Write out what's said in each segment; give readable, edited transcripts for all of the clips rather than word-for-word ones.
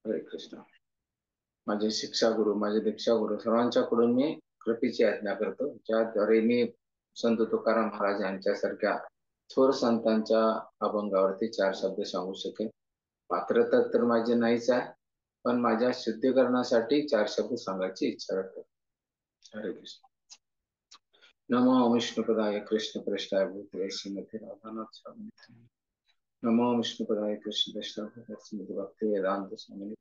हरे कृष्ण. माझे शिक्षा गुरु, माझे दीक्षा गुरु सर्वांच्याकडून मी कृपेची आज्ञा करतो, ज्याद्वारे मी संत तुकाराम महाराज यांच्यासारख्या थोर संतांच्या अभंगावरती चार शब्द सांगू शकेन. पात्रता तर माझी नाहीच आहे, पण माझ्या शुद्धीकरणासाठी चार शब्द सांगायची इच्छा व्यक्त. हरे कृष्ण. नमो विष्णुपदाय कृष्ण प्रेष्ठाय भूतले श्रीमती राधानाथ स्वामी. नमो विष्णुपदाय कृष्ण प्रेष्ठाय भूतले श्रीमती भक्ति वेदांत स्वामी.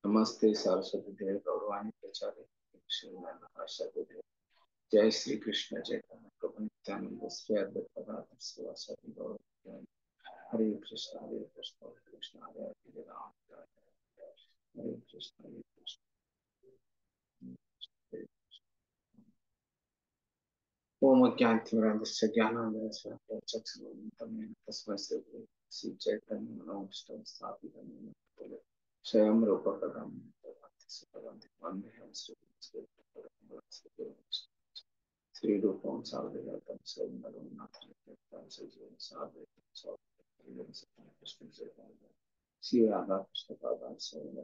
नमस्ते सरस्वती देव गौरवाणी प्रचारे श्रीमन्नारायण. जय श्री कृष्ण चैतन्य प्रभु नित्यानंद श्री अद्वैत गदाधर शिवासादि गौर नित्यानंद. हरे कृष्ण हरे कृष्ण हरे कृष्ण हरे हरे राम हरे कृष्ण हरे कृष्ण. ओम ज्ञानतिमिरान्धस्य ज्ञानाञ्जनशलाकया चक्षुरुन्मिलितं येन तस्मै श्री चैतन्य मनोभीष्टं स्थापितं येन ततो स्वयं रूपकं वन्देऽहं श्रीरूपं साग्रजातं स्वयं साग्रजातं श्री राधा कृष्ण पादान स्वयं.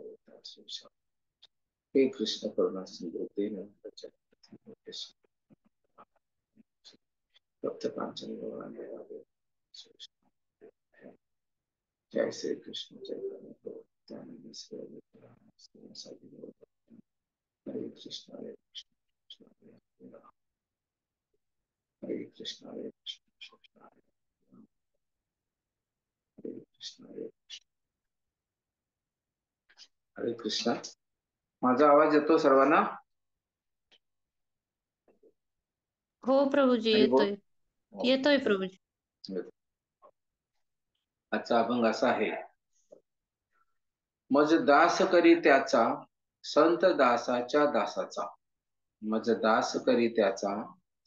हे कृष्ण करुणा सिंधु दीनबंधु जगत्पते भक्त कांचन गौरांग राधे. जय श्री कृष्ण चैतन्य प्रभु नित्यानंद श्री अद्वैत गदाधर श्रीवासादि गौर भक्तवृंद. हरे कृष्ण हरे कृष्ण हरे हरे राम हरे कृष्ण हरे कृष्ण हरे राम हरे कृष्ण हरे कृष्ण हरे कृष्ण. माझा आवाज येतो सर्वांना? हो प्रभूजी, हरि बोल. येतोय येतोय प्रभूजी. आजचा अभंग असा आहे. मज दास करी त्याचा संत दासाच्या दासाचा. मज दास करी त्याचा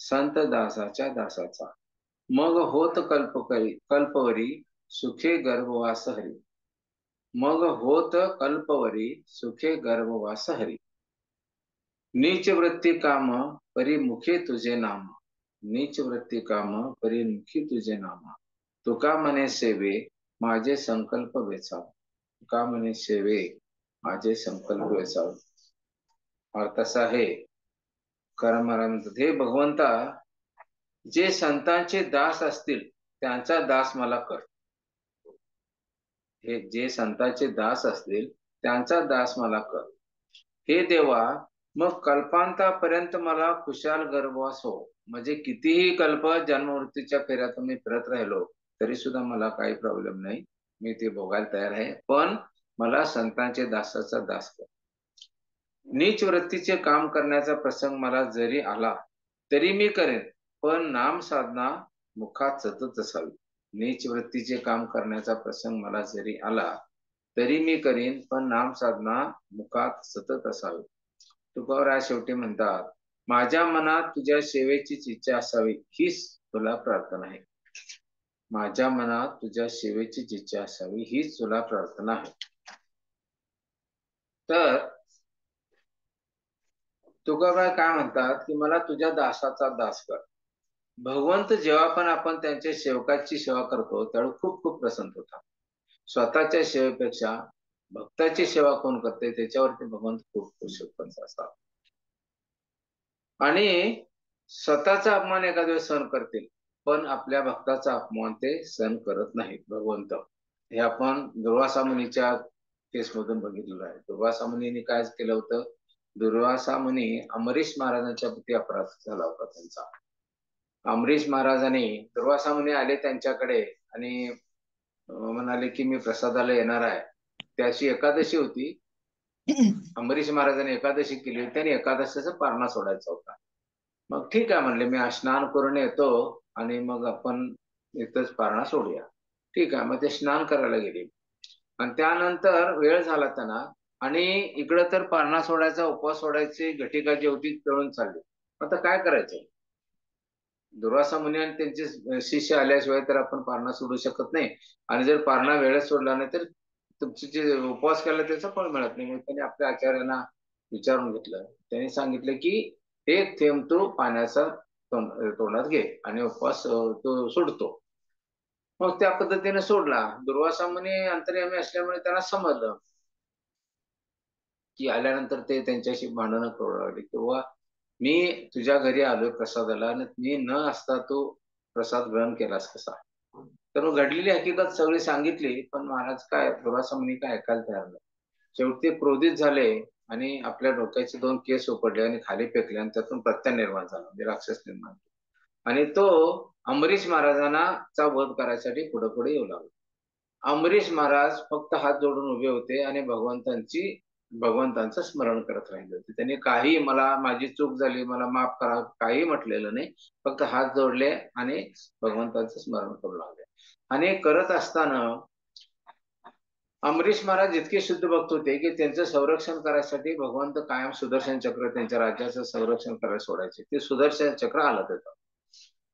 संत दासाच्या दासाचा. मग होत कल्पवरी सुखे गर्भवास हरी. मग होत कल्पवरी सुखे गर्भवास हरी. नीच वृत्ती काम परिमुखे तुझे नाम. नीच वृत्ती काम परिमुखी तुझे नाम. तुका मने सेवे माझे संकल्प वेचाव. तुका मने सेवे माझे संकल्प वेचाव. अर्थ असा आहे, कर्मरंत हे भगवंता, जे संतांचे दास असतील त्यांचा दास मला कर. हे जे संतांचे दास असतील त्यांचा दास मला कर. हे देवा, मग कल्पांतापर्यंत मला कुशाल गर्भवास हो. म्हणजे कितीही कल्प जन्मवृत्तीच्या फेऱ्यात मी फिरत राहिलो तरी सुद्धा मला काही प्रॉब्लेम नाही, मी ते भोगायला तयार आहे. पण मला संतांचे दासाचा दास कर. नीच वृत्तीचे काम करण्याचा प्रसंग मला जरी आला तरी मी करेन, पण नाम साधना मुखात सतत असावी. नीच वृत्तीचे काम करण्याचा प्रसंग मला जरी आला तरी मी करीन, पण नाम साधना मुखात सतत असावी. तुकोबराय शेवटी म्हणतात, माझ्या मनात तुझ्या सेवेचीच इच्छा असावी हीच तुला प्रार्थना आहे. माझ्या मनात तुझ्या सेवेचीच इच्छा असावी हीच तुला प्रार्थना आहे. तर तुकोबराय काय म्हणतात की मला तुझ्या दासाचा दास कर. भगवंत जेव्हा पण आपण त्यांच्या सेवकाची सेवा करतो त्यावेळी खूप खूप प्रसन्न होतात. स्वतःच्या सेवेपेक्षा भक्ताची सेवा कोण करते त्याच्यावरती भगवंत खूप खुश असतात. आणि स्वतःचा अपमान एखाद्या वेळेस सहन करतील, पण आपल्या भक्ताचा अपमान ते सहन करत नाहीत भगवंत. हे आपण दुर्वासा मुनीच्या केस मधून बघितलेलं आहे. दुर्वासा मुनीने काय केलं होतं, दुर्वासा मुनी अमरीश महाराजांच्या प्रती अपराध झाला होता त्यांचा. अमरीश महाराजांनी, दुर्वासा मुनी आले त्यांच्याकडे आणि म्हणाले की मी प्रसादाला येणार आहे. त्याची एकादशी होती. अमरीश महाराजांनी एकादशी केली होती आणि एकादशीचा पारणा सोडायचा होता. मग ठीक आहे म्हणले, मी स्नान करून येतो आणि मग आपण इथंच पारणा सोडूया. ठीक आहे, मग ते स्नान करायला गेले आणि त्यानंतर वेळ झाला त्यांना आणि इकडं तर पारणा सोडायचा, उपवास सोडायची घटिका जी होती तळून चालली. आता काय करायचं? दुर्वासा मुनी आणि त्यांचे शिष्य आल्याशिवाय तर आपण पारणा सोडू शकत नाही, आणि जर पारणा वेळेत सोडला नाही तर तुमचे जे उपवास केला त्याचं फळ मिळत नाही. मग त्यांनी आपल्या आचार्यांना विचारून घेतलं. त्यांनी सांगितलं की एक थेंब तो पाण्याचा तोंडात घे आणि उपवास तो सोडतो. मग त्या पद्धतीने सोडला. दुर्वासा मुनी अंतर्यामी असल्यामुळे त्यांना समजलं. की आल्यानंतर ते त्यांच्याशी भांडणं करू लागले किंवा मी तुझ्या घरी आलोय प्रसादाला आणि मी न असता तू प्रसाद ग्रहण केलास कसा. तर मग घडलेली हकीकत सगळी सांगितली, पण महाराज काय दुर्वासा मुनी काय ऐकायला तयार नाही. शेवटी क्रोधित झाले आणि आपल्या डोक्याचे 2 केस उपडले आणि खाली फेकले आणि त्यातून प्रत्यय निर्माण झाला, म्हणजे राक्षस निर्माण झाला. आणि तो अंबरीश महाराजांना चा वध करायसाठी पुढे पुढे येऊ लागला. अंबरीश महाराज फक्त हात जोडून उभे होते आणि भगवंतांचं स्मरण करत राहिले होते. त्यांनी काही मला माझी चूक झाली मला माफ करा काही म्हटलेलं नाही, फक्त हात जोडले आणि भगवंतांचं स्मरण करू लागले. आणि करत असताना अंबरीश महाराज इतके शुद्ध भक्त होते की त्यांचं संरक्षण करायसाठी भगवंत कायम सुदर्शन चक्र त्यांच्या राज्याचं संरक्षण करायला सोडायचे. ते सुदर्शन चक्र आलं तिथं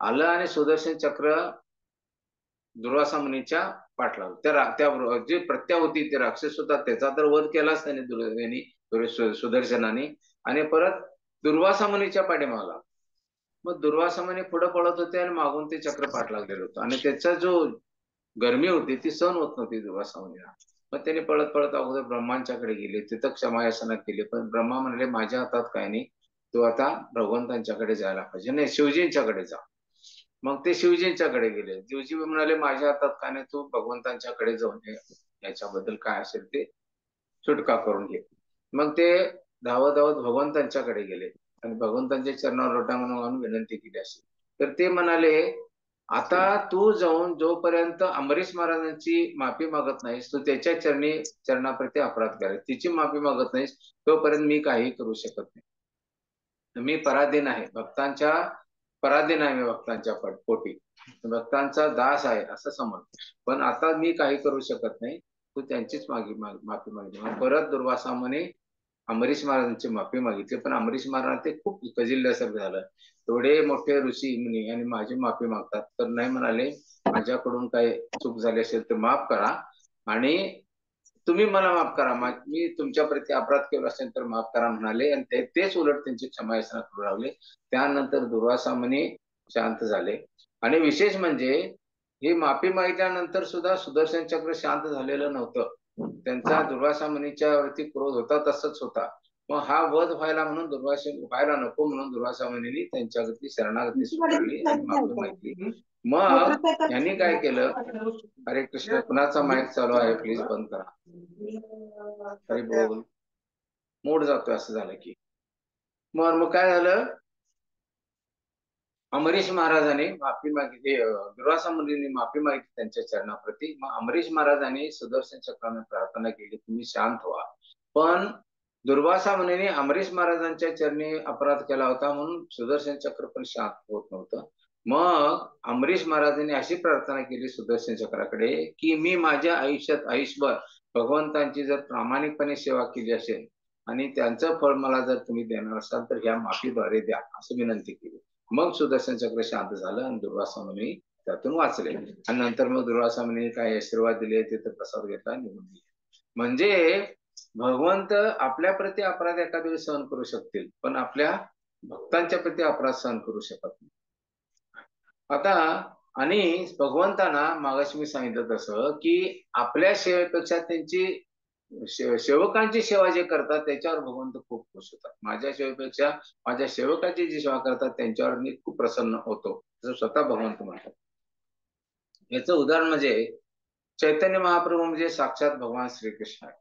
आलं आणि सुदर्शन चक्र दुर्वासा मुनीच्या पाठलाग त्या जी प्रत्या होती ते राक्षस होता त्याचा तर वध केलाच त्याने सुदर्शनाने आणि परत दुर्वासा मुनीच्या पाठीमागला. मग दुर्वासा मुनी पुढे पळत होते आणि मागून ते चक्र पाठलागलेलं होतं आणि त्याचा जो गरमी होती ती सहन होत नव्हती दुर्वासा मुनीला. मग त्याने पळत पळत अगोदर ब्रह्मांच्याकडे गेले तिथं क्षमायाचना केली, पण ब्रह्मा म्हणले माझ्या हातात काय नाही, तू आता भगवंतांच्याकडे जायला पाहिजे, नाही शिवजींच्याकडे जा. मग ते शिवजींच्याकडे गेले. शिवजी म्हणाले माझ्या हातात काय नाही, तू भगवंतांच्याकडे जाऊन याच्याबद्दल काय असेल ते सुटका करून घे. मग ते धावत धावत भगवंतांच्याकडे गेले आणि भगवंतांच्या चरणावर लोटा म्हणून विनंती केली असेल तर ते म्हणाले आता तू जाऊन जोपर्यंत अंबरीश महाराजांची माफी मागत नाहीस तू त्याच्या चरणाप्रती अपराध करायचा तिची माफी मागत नाहीस तोपर्यंत मी काही करू शकत नाही. मी पराधीन आहे पराधीन आहे मी भक्तांच्या पोटी भक्तांचा दास आहे असं समज, पण आता मी काही करू शकत नाही, तू त्यांचीच माफी मागली. परत दुर्वासा मुनी अंबरीश महाराजांची माफी मागितली, पण अंबरीश महाराज ते खूप गजिल्ल्यासारखं झालं. एवढे मोठे ऋषी मुनी आणि माझी माफी मागतात तर नाही म्हणाले माझ्याकडून काही चूक झाली असेल तर माफ करा आणि तुम्ही मला माफ करा, मी तुमच्या प्रती अपराध केला असेल तर माफ करा म्हणाले आणि तेच उलट त्यांची क्षमायाचना करू लागले. त्यानंतर दुर्वासा मुनी शांत झाले आणि विशेष म्हणजे ही माफी मागितल्यानंतर सुद्धा सुदर्शन चक्र शांत झालेलं नव्हतं. त्यांचा दुर्वासा मुनीच्या वरती क्रोध होता तसंच होता. मग हा वध व्हायला नको म्हणून दुर्वासा मुनींनी त्यांच्यावरती शरणागती स्वीकारली आणि माफी मागितली. मग यांनी काय केलं, हरे कृष्ण, कुणाचा माईक चालू आहे प्लीज बंद करा. हरी बोल. मूड जातोय असं झालं की. मग काय झालं, अंबरीश महाराजांनी माफी मागितली, दुर्वासा मुनींनी माफी मागितली त्यांच्या चरणाप्रती. मग अंबरीश महाराजांनी सुदर्शन चक्राने प्रार्थना केली तुम्ही शांत व्हा, पण दुर्वासा मुनींनी अंबरीश महाराजांच्या चरणी अपराध केला होता म्हणून सुदर्शन चक्र पण शांत होत नव्हतं. मग अंबरीश महाराजांनी अशी प्रार्थना केली सुदर्शन चक्राकडे की मी माझ्या आयुष्यात आयुष्यभर भगवंतांची जर प्रामाणिकपणे सेवा केली असेल आणि त्यांचं फळ मला जर तुम्ही देणार असाल तर ह्या माफीद्वारे द्या असं विनंती केली. मग सुदर्शन चक्र शांत झालं आणि दुर्वासा मुनी त्यातून वाचले आणि नंतर मग दुर्वासा मुनी काय आशीर्वाद दिले तिथे प्रसाद घेतला निघून गेले. म्हणजे भगवंत आपल्या प्रती अपराध एखाद्या वेळी सहन करू शकतील पण आपल्या भक्तांच्या प्रती अपराध सहन करू शकत नाही. आता आणि भगवंतांना मागाशी मी सांगितलं तसं की आपल्या सेवेपेक्षा त्यांची सेवकांची सेवा जे करतात त्याच्यावर भगवंत खूप खुश होतात. माझ्या सेवेपेक्षा माझ्या सेवकाची जी सेवा करतात त्यांच्यावर मी खूप प्रसन्न होतो असं स्वतः भगवंत म्हणतात. याचं उदाहरण म्हणजे चैतन्य महाप्रभू म्हणजे साक्षात भगवान श्रीकृष्ण आहे.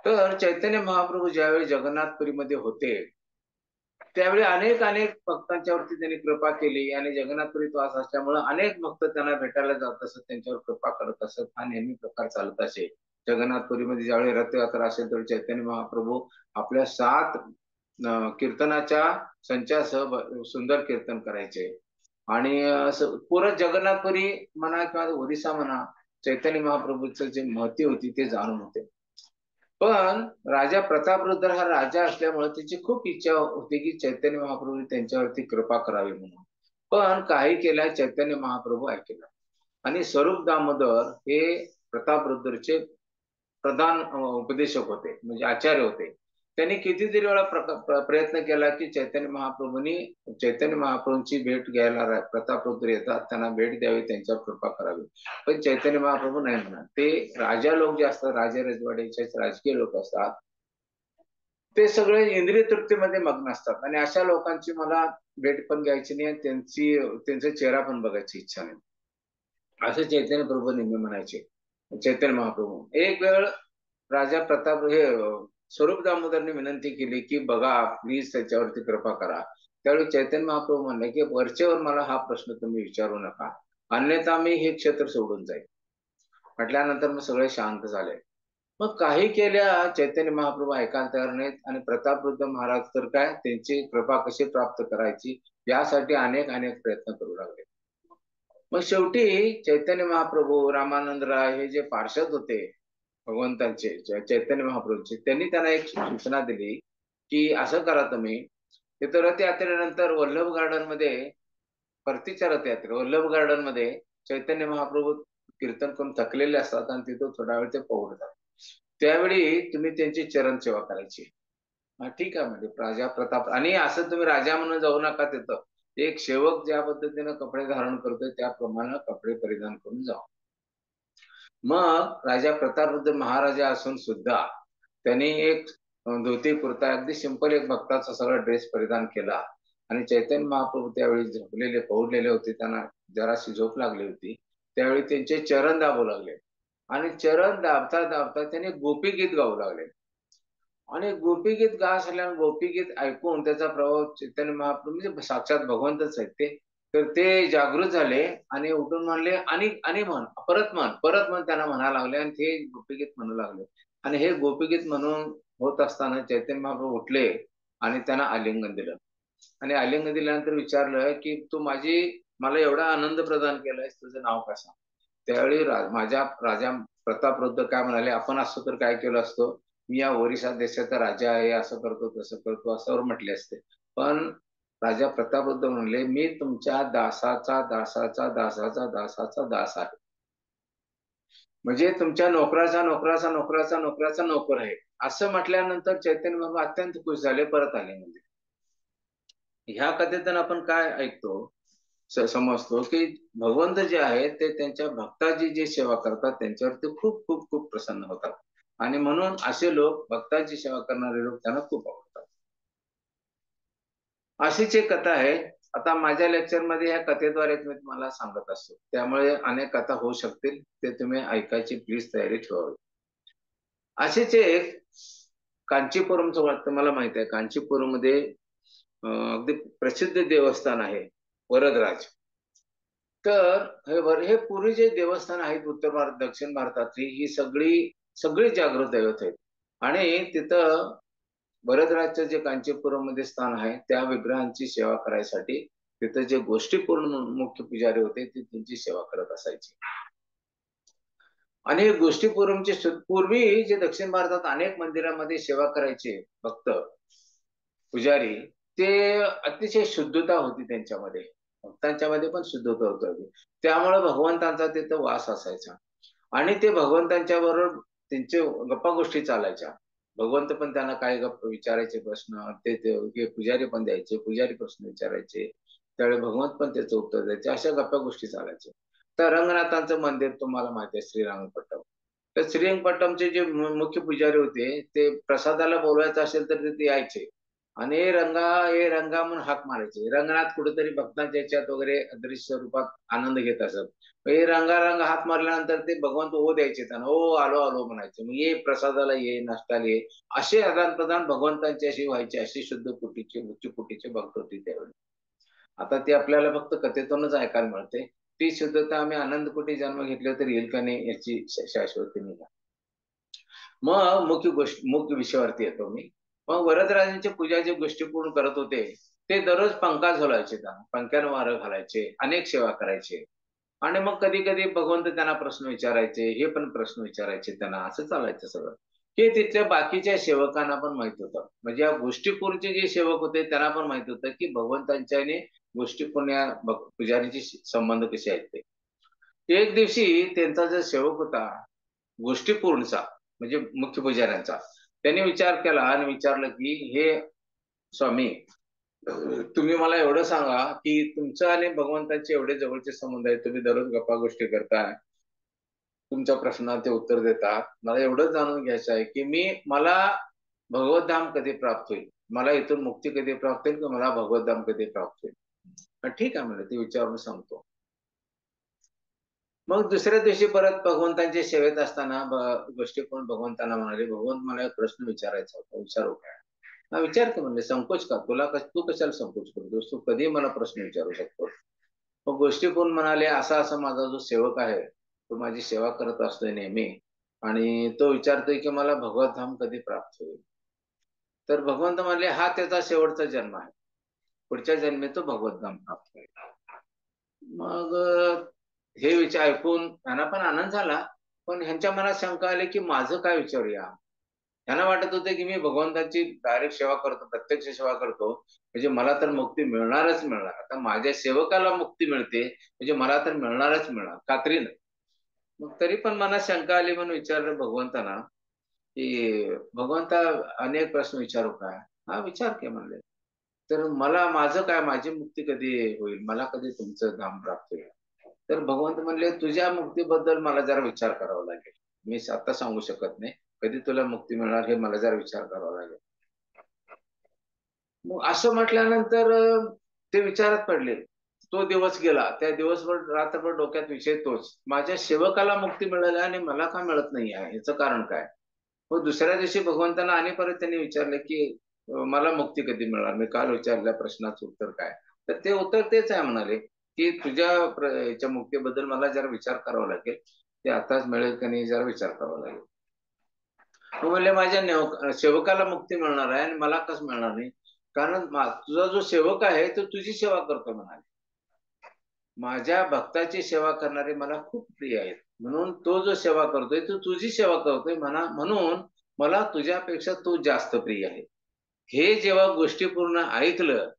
तर चैतन्य महाप्रभू ज्यावेळी जगन्नाथपुरीमध्ये होते त्यावेळी अनेक भक्तांच्यावरती त्यांनी कृपा केली आणि जगन्नाथपुरीत वास असल्यामुळे अनेक भक्त त्यांना भेटायला जात असत, त्यांच्यावर कृपा करत असत हा नेहमी प्रकार चालत असे. जगन्नाथपुरीमध्ये ज्यावेळी रथयात्रा असेल तर चैतन्य महाप्रभू आपल्या 7 कीर्तनाच्या संचासह सुंदर कीर्तन करायचे आणि पुरं जगन्नाथपुरी म्हणा किंवा ओरिसा म्हणा चैतन्य महाप्रभूचं जे महती होती ते जाणून होते. पण राजा प्रतापरुद्र हा राजा असल्यामुळे त्याची खूप इच्छा होती की चैतन्य महाप्रभू त्यांच्यावरती कृपा करावी म्हणून, पण काही केल्या चैतन्य महाप्रभू ऐकला आणि स्वरूप दामोदर हे प्रतापरुद्रचे प्रधान उपदेशक होते म्हणजे आचार्य होते. त्यांनी कितीतरी वेळा प्रयत्न केला की चैतन्य महाप्रभूंची भेट घ्यायला प्रतापरुद्र येतात त्यांना भेट द्यावी त्यांच्यावर कृपा करावी, पण चैतन्य महाप्रभू नाही म्हणतात. ते राजा लोक जे असतात राजे रजवाड्याचे राजकीय लोक असतात ते सगळे इंद्रिय तृप्तीमध्ये मग्न असतात आणि अशा लोकांची मला भेट पण घ्यायची नाही, त्यांचा चेहरा पण बघायची इच्छा नाही, असं चैतन्य प्रभू नेहमी म्हणायचे. चैतन्य महाप्रभू एक वेळ राजा प्रताप हे स्वरूप दामोदरने विनंती केली की बघा प्लीज त्याच्यावरती कृपा करा. त्यावेळी चैतन्य महाप्रभू म्हणले की वरचेवर मला हा प्रश्न तुम्ही विचारू नका, अन्यथा मी हे क्षेत्र सोडून जाईल. म्हटल्यानंतर मग सगळे शांत झाले. मग काही केल्या चैतन्य महाप्रभू ऐकायला तयार नाहीत आणि प्रतापरुद्ध महाराज तर काय त्यांची कृपा कशी प्राप्त करायची यासाठी अनेक अनेक प्रयत्न करू लागले. मग शेवटी चैतन्य महाप्रभू, रामानंद राय हे जे पार्षद होते भगवंतांचे, चैतन्य महाप्रभूचे, त्यांनी त्यांना एक सूचना दिली की असं करा तुम्ही, तिथं रथयात्रेनंतर वल्लभ गार्डन मध्ये, परतीच्या रथयात्रे वल्लभ गार्डन मध्ये चैतन्य महाप्रभू कीर्तन करून थकलेले असतात आणि तिथं थोडा वेळ ते पवडतात. त्यावेळी तुम्ही त्यांची चरण सेवा करायची. हा ठीक आहे म्हणजे राजा प्रताप, आणि असं तुम्ही राजा म्हणून जाऊ नका, तिथं एक सेवक ज्या पद्धतीने कपडे धारण करतोय त्याप्रमाणे कपडे परिधान करून जाऊ. मग राजा प्रतापरुद्ध महाराजा असून सुद्धा त्यांनी एक धोती कुर्ता अगदी सिंपल एक भक्ताचा सगळा ड्रेस परिधान केला आणि चैतन्य महाप्रभू त्यावेळी झोपलेले पौडलेले होते, त्यांना जराशी झोप लागली होती. त्यावेळी त्यांचे चरण दाबू लागले आणि चरण दाबता दाबता त्यांनी गोपीगीत गाऊ लागले आणि गोपीगीत गात असल्याने गोपीगीत ऐकून त्याचा प्रभाव चैतन्य महाप्रभू म्हणजे साक्षात भगवंतच आहेत ते, तर ते जागृत झाले आणि उठून म्हणले आणि म्हण, परत म्हण, परत म्हण, त्यांना म्हणायला लागले आणि ते गोपीगीत म्हणू लागले. आणि हे गोपीगीत म्हणून होत असताना चैतन्य महाप्रभू उठले आणि त्यांना आलिंगन दिलं आणि आलिंगन दिल्यानंतर विचारलं की तू मला एवढा आनंद प्रदान केलायस, तुझं नाव काय सांग. त्यावेळी माझ्या राजा प्रतापरुद्ध काय म्हणाले, आपण असतो तर काय केलं असतो, मी या ओरिसा देशाचा राजा आहे, असं करतो तसं करतो असं म्हटले असते. पण राजा प्रतापरुद्ध म्हणले मी तुमच्या दासाचा दासाचा दासाचा दासाचा दास आहे, म्हणजे तुमच्या नोकराचा नोकराचा नोकराचा नोकराचा नोकर आहे. असं म्हटल्यानंतर चैतन्य बाबा अत्यंत खुश झाले, परत आले. म्हणजे ह्या कथेतून आपण काय ऐकतो, समजतो की भगवंत जे आहेत ते त्यांच्या भक्ताची जी सेवा करतात त्यांच्यावरती खूप खूप खूप प्रसन्न होतात आणि म्हणून असे लोक, भक्ताची सेवा करणारे लोक त्यांना खूप आवडतात. अशीच एक कथा आहे. आता माझ्या लेक्चर मध्ये या कथेद्वारे मी तुम्हाला सांगत असतो, त्यामुळे अनेक कथा होऊ शकतील, ते तुम्ही ऐकायची प्लीज तयारी ठेवावी. अशीच एक कांचीपुरमचं वाटतं, मला माहिती आहे कांचीपुरम मध्ये अगदी प्रसिद्ध देवस्थान आहे वरदराज. तर हे पूर्वी जे देवस्थान आहेत उत्तर भारत दक्षिण भारतातली, ही सगळी सगळी जागृत दैवत आहेत आणि तिथं वरदराजचं जे कांचीपुरम मध्ये स्थान आहे त्या विग्रहांची सेवा करायसाठी तिथं जे गोष्टीपूर्ण मुख्य पुजारी होते ते त्यांची सेवा करत असायचे. आणि गोष्टीपूर्वचे पूर्वी जे दक्षिण भारतात अनेक मंदिरामध्ये सेवा करायचे भक्त पुजारी, ते अतिशय शुद्धता होती त्यांच्यामध्ये, भक्तांच्यामध्ये पण शुद्धता होती, त्यामुळे भगवंतांचा तिथं वास असायचा आणि ते भगवंतांच्या बरोबर त्यांचे गप्पा गोष्टी चालायच्या. भगवंत पण त्यांना काय गप्प विचारायचे प्रश्न, ते पुजारी पण द्यायचे, पुजारी प्रश्न विचारायचे, त्यावेळी भगवंत पण त्याचं उत्तर द्यायचे, अशा गप्पा गोष्टी चालायच्या. तर रंगनाथांचं मंदिर तुम्हाला माहिती आहे, श्रीरंगपट्टम. तर श्रीरंगपट्टमचे जे मुख्य पुजारी होते ते प्रसादाला बोलवायचं असेल तर ते यायचे आणि ए रंगा म्हणून हाक मारायचे. रंगनाथ कुठेतरी भक्तांच्या याच्यात वगैरे अदृश्य रूपात आनंद घेत असत. हे रंगा रंगा हात मारल्यानंतर ते भगवंत ओ द्यायचे त्यांना, ओ आलो आलो म्हणायचे, मग ये प्रसादाला ये, नाश्त्याला ये, असे आदान प्रदान भगवंतांची अशी व्हायचे. अशी शुद्ध कुटीचे उच्च कुटीचे भक्त होते त्यावेळी. आता ते आपल्याला फक्त कथेतूनच ऐकायला मिळते. ती शुद्धता आम्ही आनंद कुटी जन्म घेतले तर येईल का नाही याची शाश्वती नाही. मग मुख्य विषयावरती येतो मी. मग वरदराजांच्या पूजा जे गोष्टी पूर्ण करत होते ते दररोज पंखा झोलायचे, त्यांना पंख्यानं वारं घालायचे, अनेक सेवा करायचे आणि मग कधी कधी भगवंत त्यांना प्रश्न विचारायचे, हे पण प्रश्न विचारायचे त्यांना, असं चालायचं सगळं. हे तिथल्या बाकीच्या सेवकांना पण माहित होतं, म्हणजे या गोष्टीपूरचे जे सेवक होते त्यांना पण माहित होतं की भगवंतांच्या गोष्टीपूर्ण या पुजारीचे संबंध कसे आहेत ते. एक दिवशी त्यांचा जो सेवक होता गोष्टीपूर्णचा, म्हणजे मुख्य पुजाऱ्यांचा, त्यांनी विचार केला आणि विचारलं की हे स्वामी, तुम्ही मला एवढं सांगा की तुमचं आणि भगवंतांचे एवढे जवळचे संबंध आहेत, तुम्ही दररोज गप्पा गोष्टी करताय, तुमच्या प्रश्नाचे उत्तर देतात, मला एवढंच जाणून घ्यायचं आहे की मला भगवत धाम कधी प्राप्त होईल, मला इथून मुक्ती कधी प्राप्त होईल, की मला भगवत धाम कधी प्राप्त होईल. ठीक आहे म्हणलं, ते विचारून सांगतो. मग दुसऱ्या दिवशी परत भगवंतांच्या सेवेत असताना गोष्टी कोण भगवंतांना म्हणाले, भगवंत मला एक प्रश्न विचारायचा होता, विचारू काय? हा विचार की म्हणले, संकोच का तुला, तू कशाला संकोच करतोस, तू कधी मला प्रश्न विचारू शकतो. मग गोष्टी कोण म्हणाले, असा असा माझा जो सेवक आहे तो माझी सेवा करत असतोय नेहमी, आणि तो विचारतोय की मला भगवत धाम कधी प्राप्त होईल. तर भगवंत म्हणले, हा त्याचा शेवटचा जन्म आहे, पुढच्या जन्मी तो भगवत धाम प्राप्त होईल. मग हे विचार ऐकून त्यांना पण आनंद झाला, पण ह्यांच्या मनात शंका आली की माझं काय विचारूया. त्यांना वाटत होतं की मी भगवंताची डायरेक्ट सेवा करतो, प्रत्यक्ष सेवा करतो, म्हणजे मला तर मुक्ती मिळणारच मिळणार. आता माझ्या सेवकाला मुक्ती मिळते म्हणजे मला तर मिळणारच मिळणार, खात्रीनं. मग तरी पण मनात शंका आली म्हणून विचारलं भगवंतांना की भगवंता, अनेक प्रश्न विचारू काय? हा विचार की म्हणले. तर मला माझं काय, माझी मुक्ती कधी होईल, मला कधी तुमचं धाम प्राप्त होईल? तर भगवंत म्हणले, तुझ्या मुक्तीबद्दल मला जरा विचार करावा लागेल, मी आता सांगू शकत नाही कधी तुला मुक्ती मिळणार, हे मला जरा विचार करावा लागेल. मग असं म्हटल्यानंतर ते विचारात पडले. तो दिवस गेला, त्या दिवसभर रात्रभर डोक्यात विषय तोच, माझ्या सेवकाला मुक्ती मिळाली आणि मला का मिळत नाही आहे, याचं कारण काय? मग दुसऱ्या दिवशी भगवंतांना आणि परत त्यांनी विचारलं की मला मुक्ती कधी मिळणार, मी काल विचारल्या प्रश्नाचं उत्तर काय? तर ते उत्तर तेच आहे म्हणाले की तुझ्या याच्या मुक्तीबद्दल मला जरा विचार करावा लागेल, ते आताच मिळेल की नाही जरा विचार करावा लागेल. तो म्हणले, माझ्या सेवकाला मुक्ती मिळणार आहे आणि मला कसं मिळणार नाही, कारण तुझा जो सेवक आहे तो तुझी सेवा करतो म्हणाले. माझ्या भक्ताची सेवा करणारे मला खूप प्रिय आहेत, म्हणून तो जो सेवा करतोय तो तुझी सेवा करतोय म्हणून मला तुझ्यापेक्षा तो जास्त प्रिय आहे. हे जेव्हा गोष्टी पूर्ण ऐकलं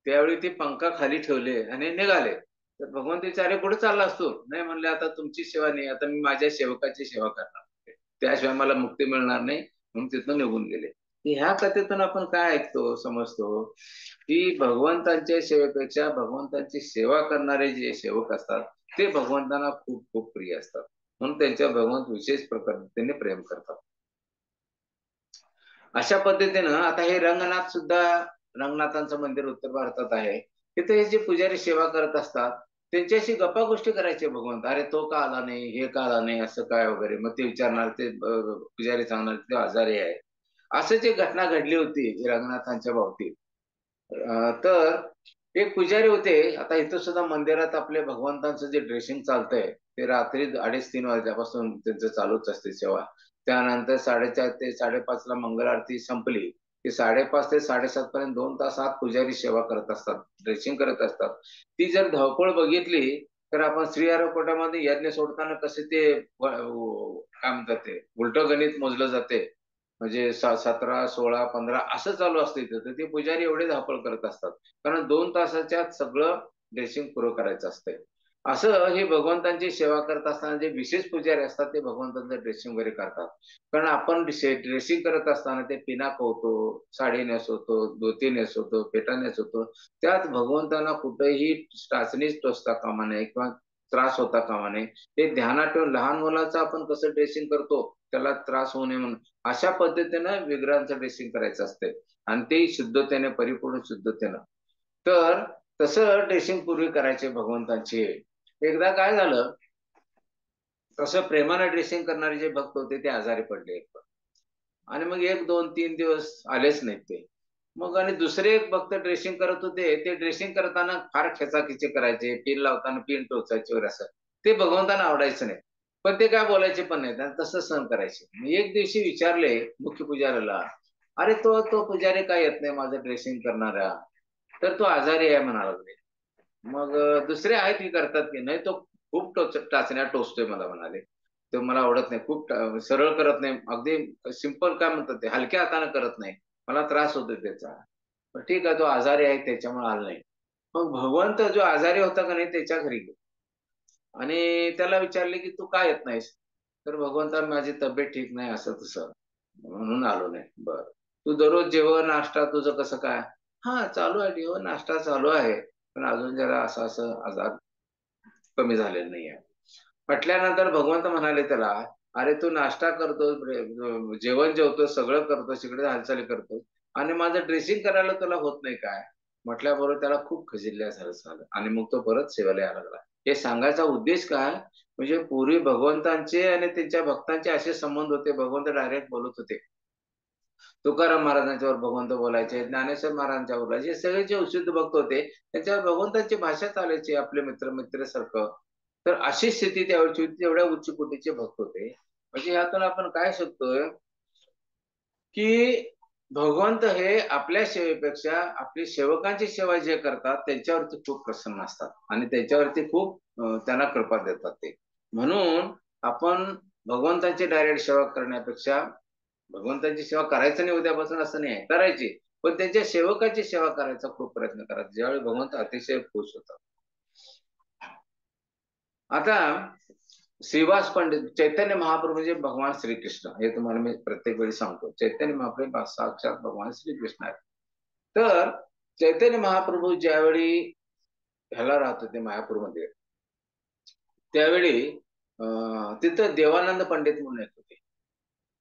त्यावेळी ते पंखा खाली ठेवले आणि निघाले. तर भगवंत विचारे, कुठे चालला असतो? नाही म्हणले, आता तुमची सेवा नाही, आता मी माझ्या सेवकाची सेवा करणार, त्याशिवाय मला मुक्ती मिळणार नाही, म्हणून तिथून निघून गेले. ह्या कथेतून आपण काय ऐकतो, समजतो की भगवंतांच्या सेवेपेक्षा भगवंतांची सेवा करणारे जे सेवक असतात ते भगवंतांना खूप खूप प्रिय असतात, म्हणून त्यांच्या भगवंत विशेष पद्धतीने प्रेम करतात. अशा पद्धतीनं आता हे रंगनाथ सुद्धा, रंगनाथांचं मंदिर उत्तर भारतात आहे, तिथे हे जे पुजारी सेवा करत असतात त्यांच्याशी गप्पा गोष्टी करायचे भगवंत, अरे तो का आला नाही, हे का आला नाही, असं काय वगैरे. मग ते विचारणार, ते पुजारी सांगणार ते आजारी आहे. असं जी घटना घडली होती रंगनाथांच्या बाबतीत. तर एक पुजारी होते, आता इथं सुद्धा मंदिरात आपले भगवंतांचं जे ड्रेसिंग चालतंय ते रात्री 2:30-3 वाजल्यापासून त्यांचं चालूच असते सेवा. त्यानंतर 4:30 ते 5:30 ला मंगल आरती संपली की 5:30 ते 7:30 पर्यंत 2 तास आत पुजारी सेवा करत असतात, ड्रेसिंग करत असतात. ती जर धावपळ बघितली तर आपण श्रीहरिकोटामध्ये यज्ञ सोडताना कसे ते काय म्हणतात ते उलटं गणित मोजलं जाते, म्हणजे 17, 16, 15 असं चालू असते इथं. तर ते पुजारी एवढे धावपळ करत असतात, कारण 2 तासाच्या आत सगळं ड्रेसिंग पुरं करायचं असतंय. असं हे भगवंतांची सेवा करत असताना जे विशेष पुजारी असतात ते भगवंतांचं ड्रेसिंग वगैरे करतात. कारण आपण ड्रेसिंग करत असताना ते पिनाक होतो, साडी नेसवतो, धोती नेसवतो, फेटा नेसवतो, त्यात भगवंतांना कुठेही टाचणीच टोचता कामा नये किंवा त्रास होता कामा नये. ते ध्यानात ठेवून लहान मुलाचं आपण कसं ड्रेसिंग करतो त्याला त्रास होऊ नये म्हणून अशा पद्धतीनं विग्रहांचं ड्रेसिंग करायचं असते, आणि ते शुद्धतेने, परिपूर्ण शुद्धतेनं. तर तसं ड्रेसिंग पूर्वी करायचे भगवंतांची. एकदा काय झालं, तसं प्रेमानं ड्रेसिंग करणारे जे भक्त होते ते आजारी पडले आणि मग 1, 2, 3 दिवस आलेच नाहीत ते. मग आणि दुसरे एक भक्त ड्रेसिंग करत होते, ते ड्रेसिंग करताना फार खेचाखेची करायचे, पिन लावताना पिन टोचायचे वगैरे असं. ते भगवंतांना आवडायचं नाही. पण ते काय बोलायचे पण नाहीत आणि तसं सहन करायचे. मग एक दिवशी विचारले मुख्य पुजाऱ्याला, "अरे तो तो पुजारी का येत नाही माझं ड्रेसिंग करणारा?" तर तो आजारी आहे म्हणाला लागले. मग दुसरे आहेत की करतात की नाही, तो खूप टाचण्या टोचतोय मला म्हणाले. तो मला आवडत नाही. खूप सरळ करत नाही. अगदी सिंपल काय म्हणतात ते हलक्या हाताने करत नाही. मला त्रास होतो त्याचा. पण ठीक आहे, तो आजारी आहे त्याच्यामुळे आला नाही. मग भगवंत जो आजारी होता का नाही त्याच्या घरी गेले आणि त्याला विचारले की तू का येत नाहीस? तर भगवंता, माझी तब्येत ठीक नाही असं तसं, म्हणून आलो नाही. बरं. तू दररोज जेवण, नाश्ता तुझं कसं काय? हां, चालू आहे, जेवण नाश्ता चालू आहे. पण अजून जरा असं-असं आजार कमी झालेला नाहीये. म्हटल्यानंतर भगवंत म्हणाले त्याला, अरे तू नाश्ता करतो, जेवण जेवतो, सगळं करतो, तिकडे हालचाली करतो आणि माझं ड्रेसिंग करायला तुला होत नाही काय? म्हटल्याबरोबर त्याला खूप खजिल्ल्यासारखं झालं आणि मग तो परत सेवेला यायला लागला. हे सांगायचा उद्देश काय? म्हणजे पूर्वी भगवंतांचे आणि त्यांच्या भक्तांचे असे संबंध होते, भगवंत डायरेक्ट बोलत होते. तुकाराम महाराजांच्यावर भगवंत बोलायचे, ज्ञानेश्वर महाराजांच्यावर बोलायचे, हे सगळे जे शुद्ध भक्त होते त्यांच्यावर भगवंतांची भाषा चालायची, आपले मित्र सारखं. तर अशी स्थिती त्यावेळची होती, तेवढ्या उच्च कोटीचे भक्त होते. म्हणजे यातून आपण काय शिकतोय की भगवंत हे आपल्या सेवेपेक्षा आपली सेवकांची सेवा जे करतात त्यांच्यावरती खूप प्रसन्न असतात आणि त्याच्यावरती खूप त्यांना कृपा देतात ते. म्हणून आपण भगवंताची डायरेक्ट सेवा करण्यापेक्षा, भगवंताची सेवा करायचं नाही उद्यापासून असं नाही, करायची, पण त्यांच्या सेवकाची सेवा करायचा खूप प्रयत्न करायचा, ज्यावेळी भगवंत अतिशय खुश होतात. आता श्रीवास पंडित, चैतन्य महाप्रभू म्हणजे भगवान श्रीकृष्ण, हे तुम्हाला मी प्रत्येक वेळी सांगतो. चैतन्य महाप्रभू साक्षात भगवान श्रीकृष्ण आहे. तर चैतन्य महाप्रभू ज्यावेळी ह्याला राहत होते मायापूरमध्ये, त्यावेळी तिथं देवानंद पंडित म्हणून येत होते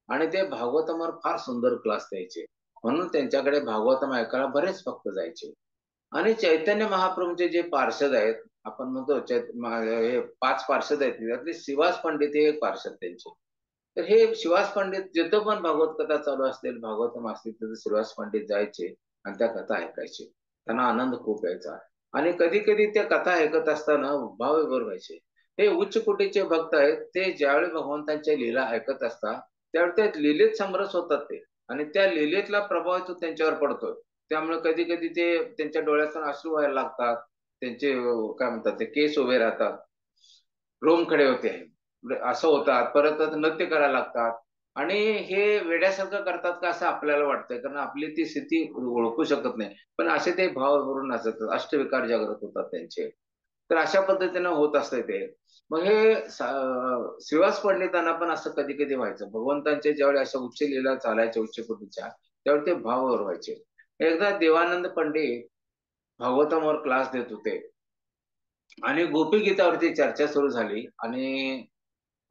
आणि ते भागवतमावर फार सुंदर क्लास द्यायचे, म्हणून त्यांच्याकडे भागवतम ऐकायला बरेच भक्त जायचे. आणि चैतन्य महाप्रभूचे जे पार्षद आहेत, आपण म्हणतो हे 5 पार्षद आहेत, त्यातले श्रीवास पंडित हे एक पार्षद त्यांचे. तर हे श्रीवास पंडित जिथं पण भागवत कथा चालू असतील, भागवतम असतील, तिथे श्रीवास पंडित जायचे आणि त्या कथा ऐकायचे. त्यांना आनंद खूप यायचा आणि कधी कधी त्या कथा ऐकत असताना भावविभोर व्हायचे. हे उच्च कोटीचे भक्त आहेत, ते ज्यावेळी भगवंतांच्या लीला ऐकत असतात त्यावेळी त्या लीलेत समरस होतात ते आणि त्या लीलेतला प्रभाव तो त्यांच्यावर पडतो. त्यामुळे कधी कधी ते त्यांच्या डोळ्यातून अश्रू व्हायला लागतात, त्यांचे काय म्हणतात ते केस उभे राहतात, रोम खडे होते, असं होतात, परत नृत्य करायला लागतात आणि हे वेड्यासारखं करतात का असं आपल्याला वाटतंय, कारण आपली ती स्थिती ओळखू शकत नाही, पण असे ते भाव भरून नाचतात, अष्टविकार जागृत होतात त्यांचे. तर अशा पद्धतीनं होत असते ते. मग हे श्रीवास पंडितांना पण असं कधी कधी व्हायचं, भगवंतांच्या ज्यावेळी अशा उच्च लीला चालायच्या उच्च कोटीच्या, त्यावेळी ते भावावर व्हायचे. एकदा देवानंद पंडित भागवतांवर क्लास देत होते आणि गोपी गीतावरती चर्चा सुरू झाली आणि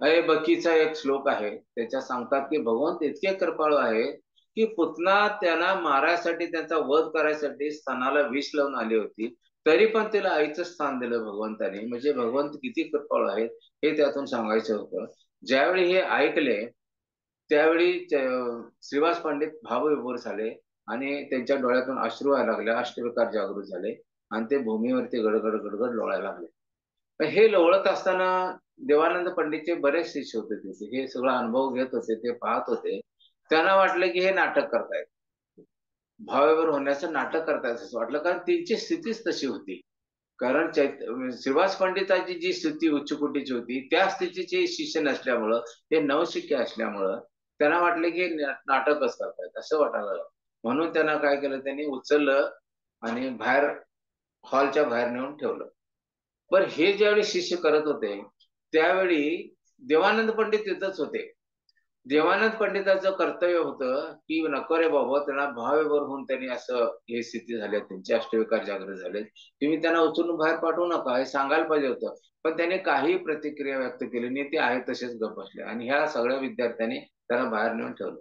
अय बकीचा एक श्लोक आहे, त्याच्यात सांगतात की भगवंत इतके कृपाळू आहे की पुतना त्यांना मारायसाठी, त्यांचा वध करायसाठी स्तनाला विष लावून आली होती, तरी पण तिला आईचं स्थान दिलं भगवंताने. म्हणजे भगवंत किती कृपाळू आहेत हे त्यातून सांगायचं होतं. ज्यावेळी हे ऐकले त्यावेळी श्रीवास पंडित भावविभोर झाले आणि त्यांच्या डोळ्यातून अश्रू व्हायला लागले, अष्टविकार जागृत झाले आणि ते भूमीवरती गडगड गडगड लोळायला लागले. हे लोळत असताना देवानंद पंडितचे बरेच शिष्य होते तिथे, हे सगळं अनुभव घेत होते, ते पाहत होते. त्यांना वाटलं की हे नाटक करतायत, भावावर होण्याचं नाटक करतायत असं वाटलं, कारण त्यांची स्थितीच तशी होती. कारण श्रीवास पंडिताची जी स्थिती उच्च कोटीची होती, त्या स्थितीचे शिष्य नसल्यामुळं, ते नवशिक्के असल्यामुळं त्यांना वाटलं की नाटकच करतायत असं वाटायला लागलं. म्हणून त्यांना काय केलं, त्यांनी उचललं आणि बाहेर, हॉलच्या बाहेर नेऊन ठेवलं. पण हे ज्यावेळी शिष्य करत होते त्यावेळी देवानंद पंडित तिथंच होते. देवानंद पंडिताचं कर्तव्य होतं की नको रे बाबा, त्यांना भावविभोर होऊन त्यांनी असं हे स्थिती झाली, त्यांचे अष्टविकार जागृत झाले, तुम्ही त्यांना उचलून बाहेर पाठवू नका, हे सांगायला पाहिजे होतं. पण त्याने काही प्रतिक्रिया व्यक्त केली नाही, ते आहे तसेच गप्प बसले आणि ह्या सगळ्या विद्यार्थ्यांनी त्यांना बाहेर नेऊन ठेवलं.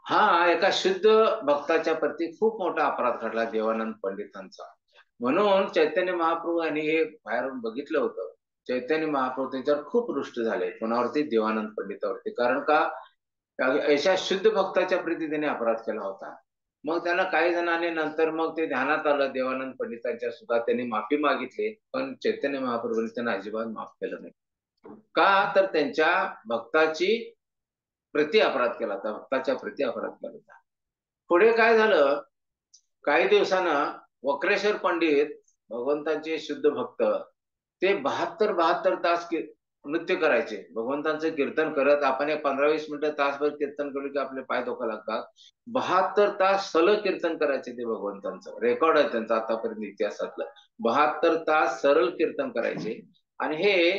हा एका शुद्ध भक्ताच्या प्रती खूप मोठा अपराध घडला देवानंद पंडितांचा. म्हणून चैतन्य महाप्रभू यांनी हे बाहेरून बघितलं होतं. चैतन्य महाप्रभू त्यांच्यावर खूप रुष्ट झाले, कोणावरती, देवानंद पंडितावरती. कारण का, अशा शुद्ध भक्ताच्या प्रती त्यांनी अपराध केला होता. मग त्यांना काही जणांनी नंतर मग ते ध्यानात आलं, देवानंद पंडितांच्या सुद्धा त्यांनी माफी मागितली, पण चैतन्य महाप्रभूंनी त्यांना अजिबात माफ केलं नाही. का तर त्यांच्या भक्ताची प्रति अपराध केला होता, भक्ताच्या प्रति अपराध केला होता. पुढे काय झालं, काही दिवसानं वक्रेश्वर पंडित, भगवंताचे शुद्ध भक्त, ते 72 तास नृत्य करायचे, भगवंतांचं कीर्तन करत. आपण एक 15-20 मिनिटं, तासभर कीर्तन केलं की आपले पाय धोका लागतात. 72 तास सलग कीर्तन करायचे ते भगवंतांचं, रेकॉर्ड आहे त्यांचं आतापर्यंत इतिहासातलं. 72 तास सरळ कीर्तन करायचे आणि हे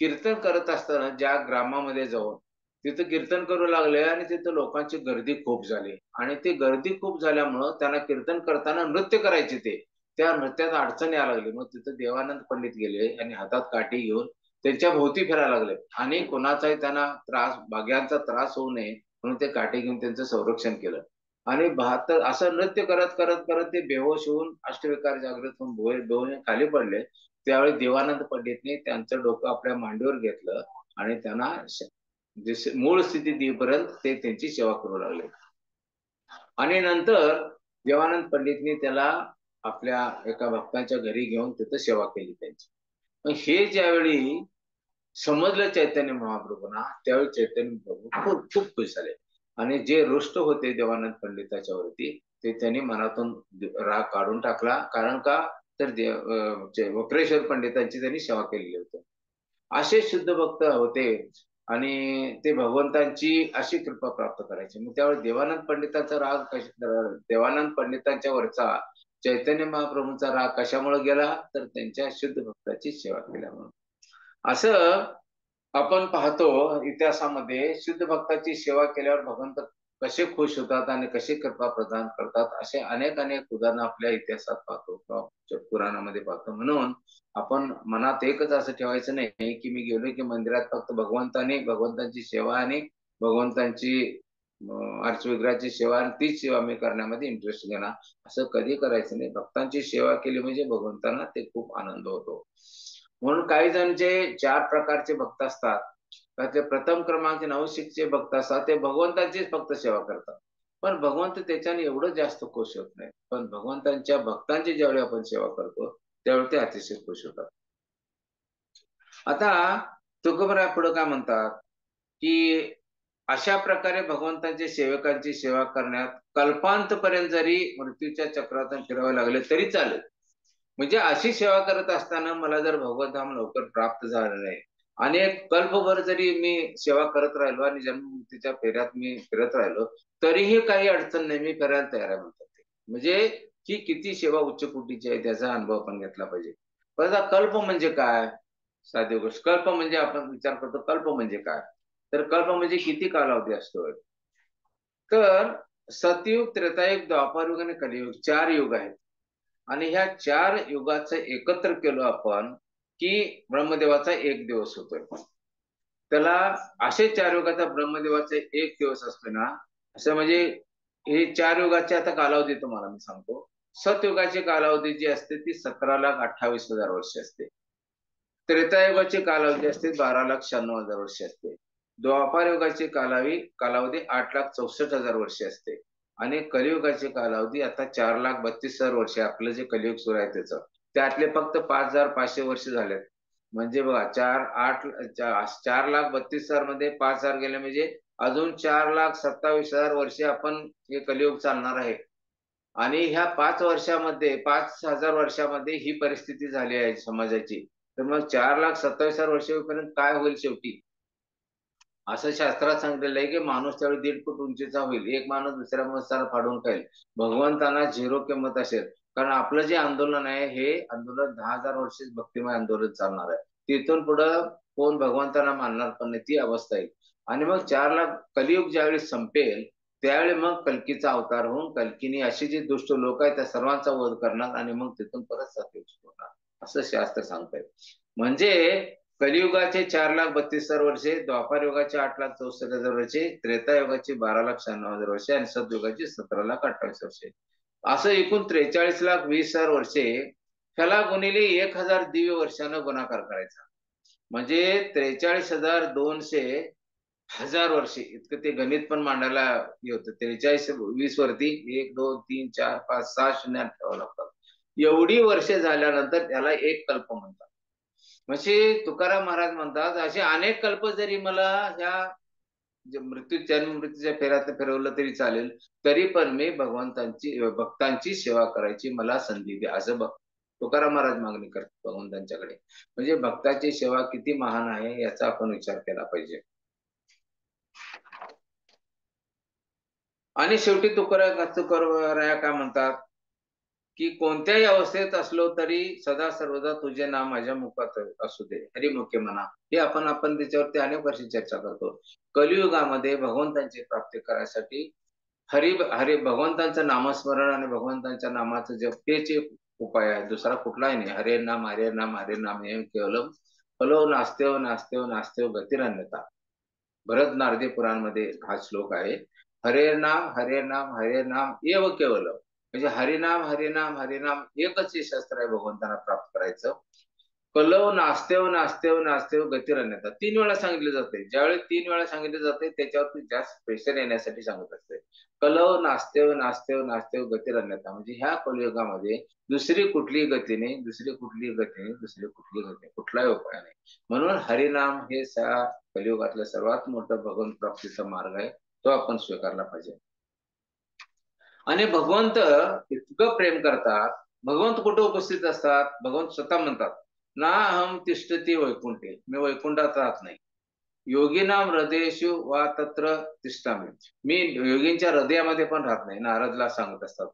कीर्तन करत असताना ज्या ग्रामामध्ये जाऊन तिथं कीर्तन करू लागले आणि तिथं लोकांची गर्दी खूप झाली आणि ती गर्दी खूप झाल्यामुळं त्यांना कीर्तन करताना नृत्य करायचे, ते त्या नृत्यात अडचण यायला लागली. मग तिथं देवानंद पंडित गेले आणि हातात काठी घेऊन त्यांच्या भोवती फिरायला लागले आणि कोणाचाही त्यांना त्रास, बाग्यांचा त्रास होऊ नये म्हणून ते काठी घेऊन त्यांचं संरक्षण केलं. आणि 72 असं नृत्य करत करत करत ते बेहोश होऊन अष्टविकार जागृत होऊन डोळे खाली पडले. त्यावेळी देवानंद पंडितने त्यांचं डोकं आपल्या मांडीवर घेतलं आणि त्यांना मूळ स्थितीत येईपर्यंत ते त्यांची सेवा करू लागले. आणि नंतर देवानंद पंडितने त्याला आपल्या एका भक्तांच्या घरी घेऊन तिथं सेवा केली त्यांची. हे ज्यावेळी समजलं चैतन्य महाप्रभूंना, त्यावेळी चैतन्य प्रभू खूप खूप खुश झाले आणि जे रुष्ट होते देवानंद पंडिताच्या वरती ते त्यांनी मनातून राग काढून टाकला. कारण का तर वक्रेश्वर पंडितांची त्यांनी सेवा केलेली होती. असे शुद्ध भक्त होते आणि ते भगवंतांची अशी कृपा प्राप्त करायचे. मग त्यावेळी देवानंद पंडितांचा राग देवानंद पंडितांच्या वरचा चैतन्य महाप्रभूंचा राग कशामुळे गेला तर त्यांच्या शुद्ध भक्ताची सेवा केल्यामुळे. असं आपण पाहतो इतिहासामध्ये शुद्ध भक्ताची सेवा केल्यावर भगवंत कसे खुश होतात आणि कशी कृपा प्रदान करतात असे अनेक अनेक उदाहरणं आपल्या इतिहासात पाहतो, पुराणामध्ये पाहतो. म्हणून आपण मनात एकच असं ठेवायचं नाही की मी गेलो की मंदिरात फक्त भगवंतांची सेवा आणि भगवंतांची अर्चविग्रहाची सेवा आणि तीच सेवा मी करण्यामध्ये इंटरेस्ट घेणार, असं कधी करायचं नाही. भक्तांची सेवा केली म्हणजे भगवंतांना ते खूप आनंद होतो. म्हणून काही जण जे 4 प्रकारचे भक्त असतात त्यातले प्रथम क्रमांक नवशिकचे भक्त असतात ते भगवंताचीच फक्त सेवा करतात, पण भगवंत त्याच्याने एवढं जास्त खुश होत नाही. पण भगवंतांच्या भक्तांची ज्यावेळी आपण सेवा करतो त्यावेळी ते अतिशय खुश होतात. आता तुकोबराय पुढे काय म्हणतात की अशा प्रकारे भगवंतांच्या सेवकांची सेवा करण्यात कल्पांतपर्यंत जरी मृत्यूच्या चक्रातून फिरावे लागले तरी चालेल. म्हणजे अशी सेवा करत असताना मला जर भगवतधाम लवकर प्राप्त झालं नाही आणि एक कल्पभर जरी मी सेवा करत राहिलो आणि जन्ममुक्तीच्या फेऱ्यात मी फिरत राहिलो तरीही काही अडचण नाही, मी करायला तयार आहे म्हणतात ते. म्हणजे ही किती सेवा उच्च कोटीची आहे त्याचा अनुभव आपण घेतला पाहिजे. पण आता कल्प म्हणजे काय? साधी गोष्ट, कल्प म्हणजे आपण विचार करतो कल्प म्हणजे काय, तर कल्प म्हणजे किती कालावधी असतो. तर सतयुग, त्रेतायुग, द्वापारयुग आणि कलियुग 4 युग आहेत आणि ह्या 4 युगाचं एकत्र केलं आपण की ब्रह्मदेवाचा 1 दिवस होतोय. त्याला असे 4 युगाचा ब्रह्मदेवाचा 1 दिवस असतो ना, असं म्हणजे हे 4 युगाचे आता कालावधी तुम्हाला मी सांगतो. सतयुगाची कालावधी जी असते ती 17,28,000 वर्ष असते. त्रेतायुगाची कालावधी असते 12,96,000 वर्ष असते. द्वापार युगाची कालावधी 8,64,000 वर्ष असते आणि कलियुगाची कालावधी आता 4,32,000 वर्ष. आपलं जे कलियुग सुरू आहे त्याचं त्यातले फक्त 5,500 वर्ष झालेत. म्हणजे बघा 4,32,000 मध्ये 5,000 गेले म्हणजे अजून 4,27,000 वर्ष आपण हे कलियुग चालणार आहे. आणि ह्या 5,000 वर्षामध्ये ही परिस्थिती झाली आहे समाजाची. तर मग 4,27,000 वर्ष होईपर्यंत काय होईल शेवटी? असं शास्त्रात सांगितलेलं आहे की माणूस त्यावेळी 1.5 फूट उंचीचा होईल. एक माणूस दुसऱ्या माणसाला फाडून खाईल. भगवंतांना 0 किंमत असेल. कारण आपलं जे आंदोलन आहे हे आंदोलन 10,000 वर्ष भक्तिमय आंदोलन चालणार आहे. तिथून पुढं कोण भगवंतांना मानणार पण नाही, ती अवस्था येईल. आणि मग 4,00,000 कलियुग ज्यावेळी संपेल त्यावेळी मग कल्कीचा अवतार होऊन कल्कीने अशी जी दुष्ट लोक आहेत त्या सर्वांचा वध करणार आणि मग तिथून परत सतयुग होणार असं शास्त्र सांगतंय. म्हणजे कलियुगाचे 4,32,000 वर्षे, द्वापार युगाचे 8,64,000 वर्षे, त्रेतायुगाची 12,96,000 वर्षे आणि सतयुगाची 17,28,000 वर्षे, असं एकूण 43,20,000 वर्षे. ह्याला गुणिले 1,000 दिव्य वर्षानं गुणाकार करायचा म्हणजे 43,200 हजार वर्षे इतकं ते गणित पण मांडायला हे होतं. 43 वरती 1 2 3 4 5 6 शून्य ठेवावं लागतात. एवढी वर्षे झाल्यानंतर त्याला एक कल्प म्हणतात. म्हणजे तुकाराम महाराज म्हणतात असे अनेक कल्प जरी मला ह्या जन्म मृत्यूच्या फेऱ्यात फिरवलं तरी चालेल, तरी पण मी भक्तांची सेवा करायची मला संधी द्या, असं तुकाराम महाराज मागणी करतात भगवंतांच्याकडे. म्हणजे भक्ताची सेवा किती महान आहे याचा आपण विचार केला पाहिजे. आणि शेवटी तुकाराम काय म्हणतात की कोणत्याही अवस्थेत असलो तरी सदा सर्वदा तुझे नाम माझ्या मुखात असू दे, हरिमुखे म्हणा. हे आपण त्याच्यावरती अनेक वर्षी चर्चा करतो. कलियुगामध्ये भगवंतांची प्राप्ती करायसाठी हरी भगवंतांचं नामस्मरण आणि भगवंतांच्या नामाचं जप हेच एक उपाय आहे, दुसरा कुठलाही नाही. हरे नाम हरे नाम हरे नाम हे केवलम कलो नास्तेव नास्तेव नास्तेव गतिरन्यथा. भरत नारदी पुराणमध्ये हा श्लोक आहे. हरे नाम हरे नाम हरे नाम एव केवल, म्हणजे हरिनाम हरिनाम हरिनाम एकच हे शस्त्र आहे भगवंतांना प्राप्त करायचं. कलव नास्तेव नास्तेव नास्तेव गतिरन्यथा 3 वेळा सांगितले जाते. ज्यावेळी 3 वेळा सांगितले जाते त्याच्यावरती जास्त प्रेशर येण्यासाठी सांगत असते. कलव नास्तेव नास्तेव नास्तेव गतिरन्यथा, म्हणजे ह्या कलियुगामध्ये दुसरी कुठलीही गती नाही, दुसरी कुठलीही गती नाही, दुसरी कुठलीही गती, कुठलाही उपाय नाही. म्हणून हरिनाम हे कलियुगातलं सर्वात मोठं भगवंत प्राप्तीचा मार्ग आहे, तो आपण स्वीकारला पाहिजे. आणि भगवंत इतकं प्रेम करतात. भगवंत कुठे उपस्थित असतात? भगवंत स्वतः म्हणतात, ना हम तिष्ठती वैकुंठे, मी वैकुंठात राहत नाही. योगिनाम हृदयेषु वा तत्र तिष्ठामि, मी योगींच्या हृदयामध्ये पण राहत नाही, नारदला सांगत असतात.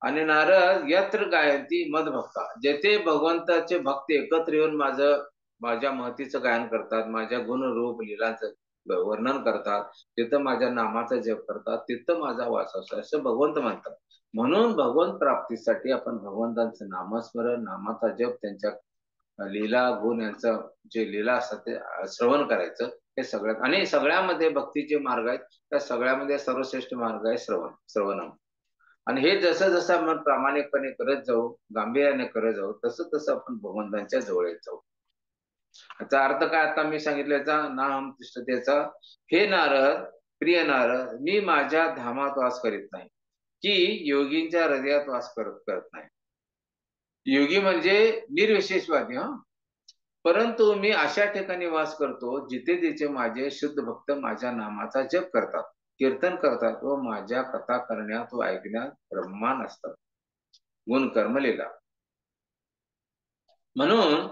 आणि नारद यत्र गायंती मदभक्ता, जेथे भगवंताचे भक्त एकत्र येऊन माझ्या महतीचं गायन करतात, माझ्या गुण रूप लीलांचं वर्णन करतात, तिथं माझ्या नामाचा जप करतात, तिथं माझा वास असतो असं भगवंत म्हणतात. म्हणून भगवंत प्राप्तीसाठी आपण भगवंतांचं नामस्मरण, नामाचा जप, त्यांच्या लीला गुण यांचं जे लीला असतात ते श्रवण करायचं. हे सगळ्यात, आणि सगळ्यामध्ये भक्तीचे मार्ग आहेत, त्या सगळ्यामध्ये सर्वश्रेष्ठ मार्ग आहे श्रवणम. आणि हे जसं जसं आपण प्रामाणिकपणे करत जाऊ, गांभीर्याने करत जाऊ, तसं तसं आपण भगवंतांच्या जवळ येत जाऊ. याचा अर्थ काय आता मी सांगितल्याचा, ना हम तिष्ठतेचा, हे नारद, प्रिय नारद, मी माझ्या धामात वास करीत नाही, की योगींच्या हृदयात वास करत नाही. योगी म्हणजे निर्विशेषवादी, परंतु मी अशा ठिकाणी वास करतो जिथे तिथे माझे शुद्ध भक्त माझ्या नामाचा जप करतात, कीर्तन करतात व माझ्या कथा करण्यात व ऐकण्यात ब्रह्मान असतात. गुण कर्म लीला. म्हणून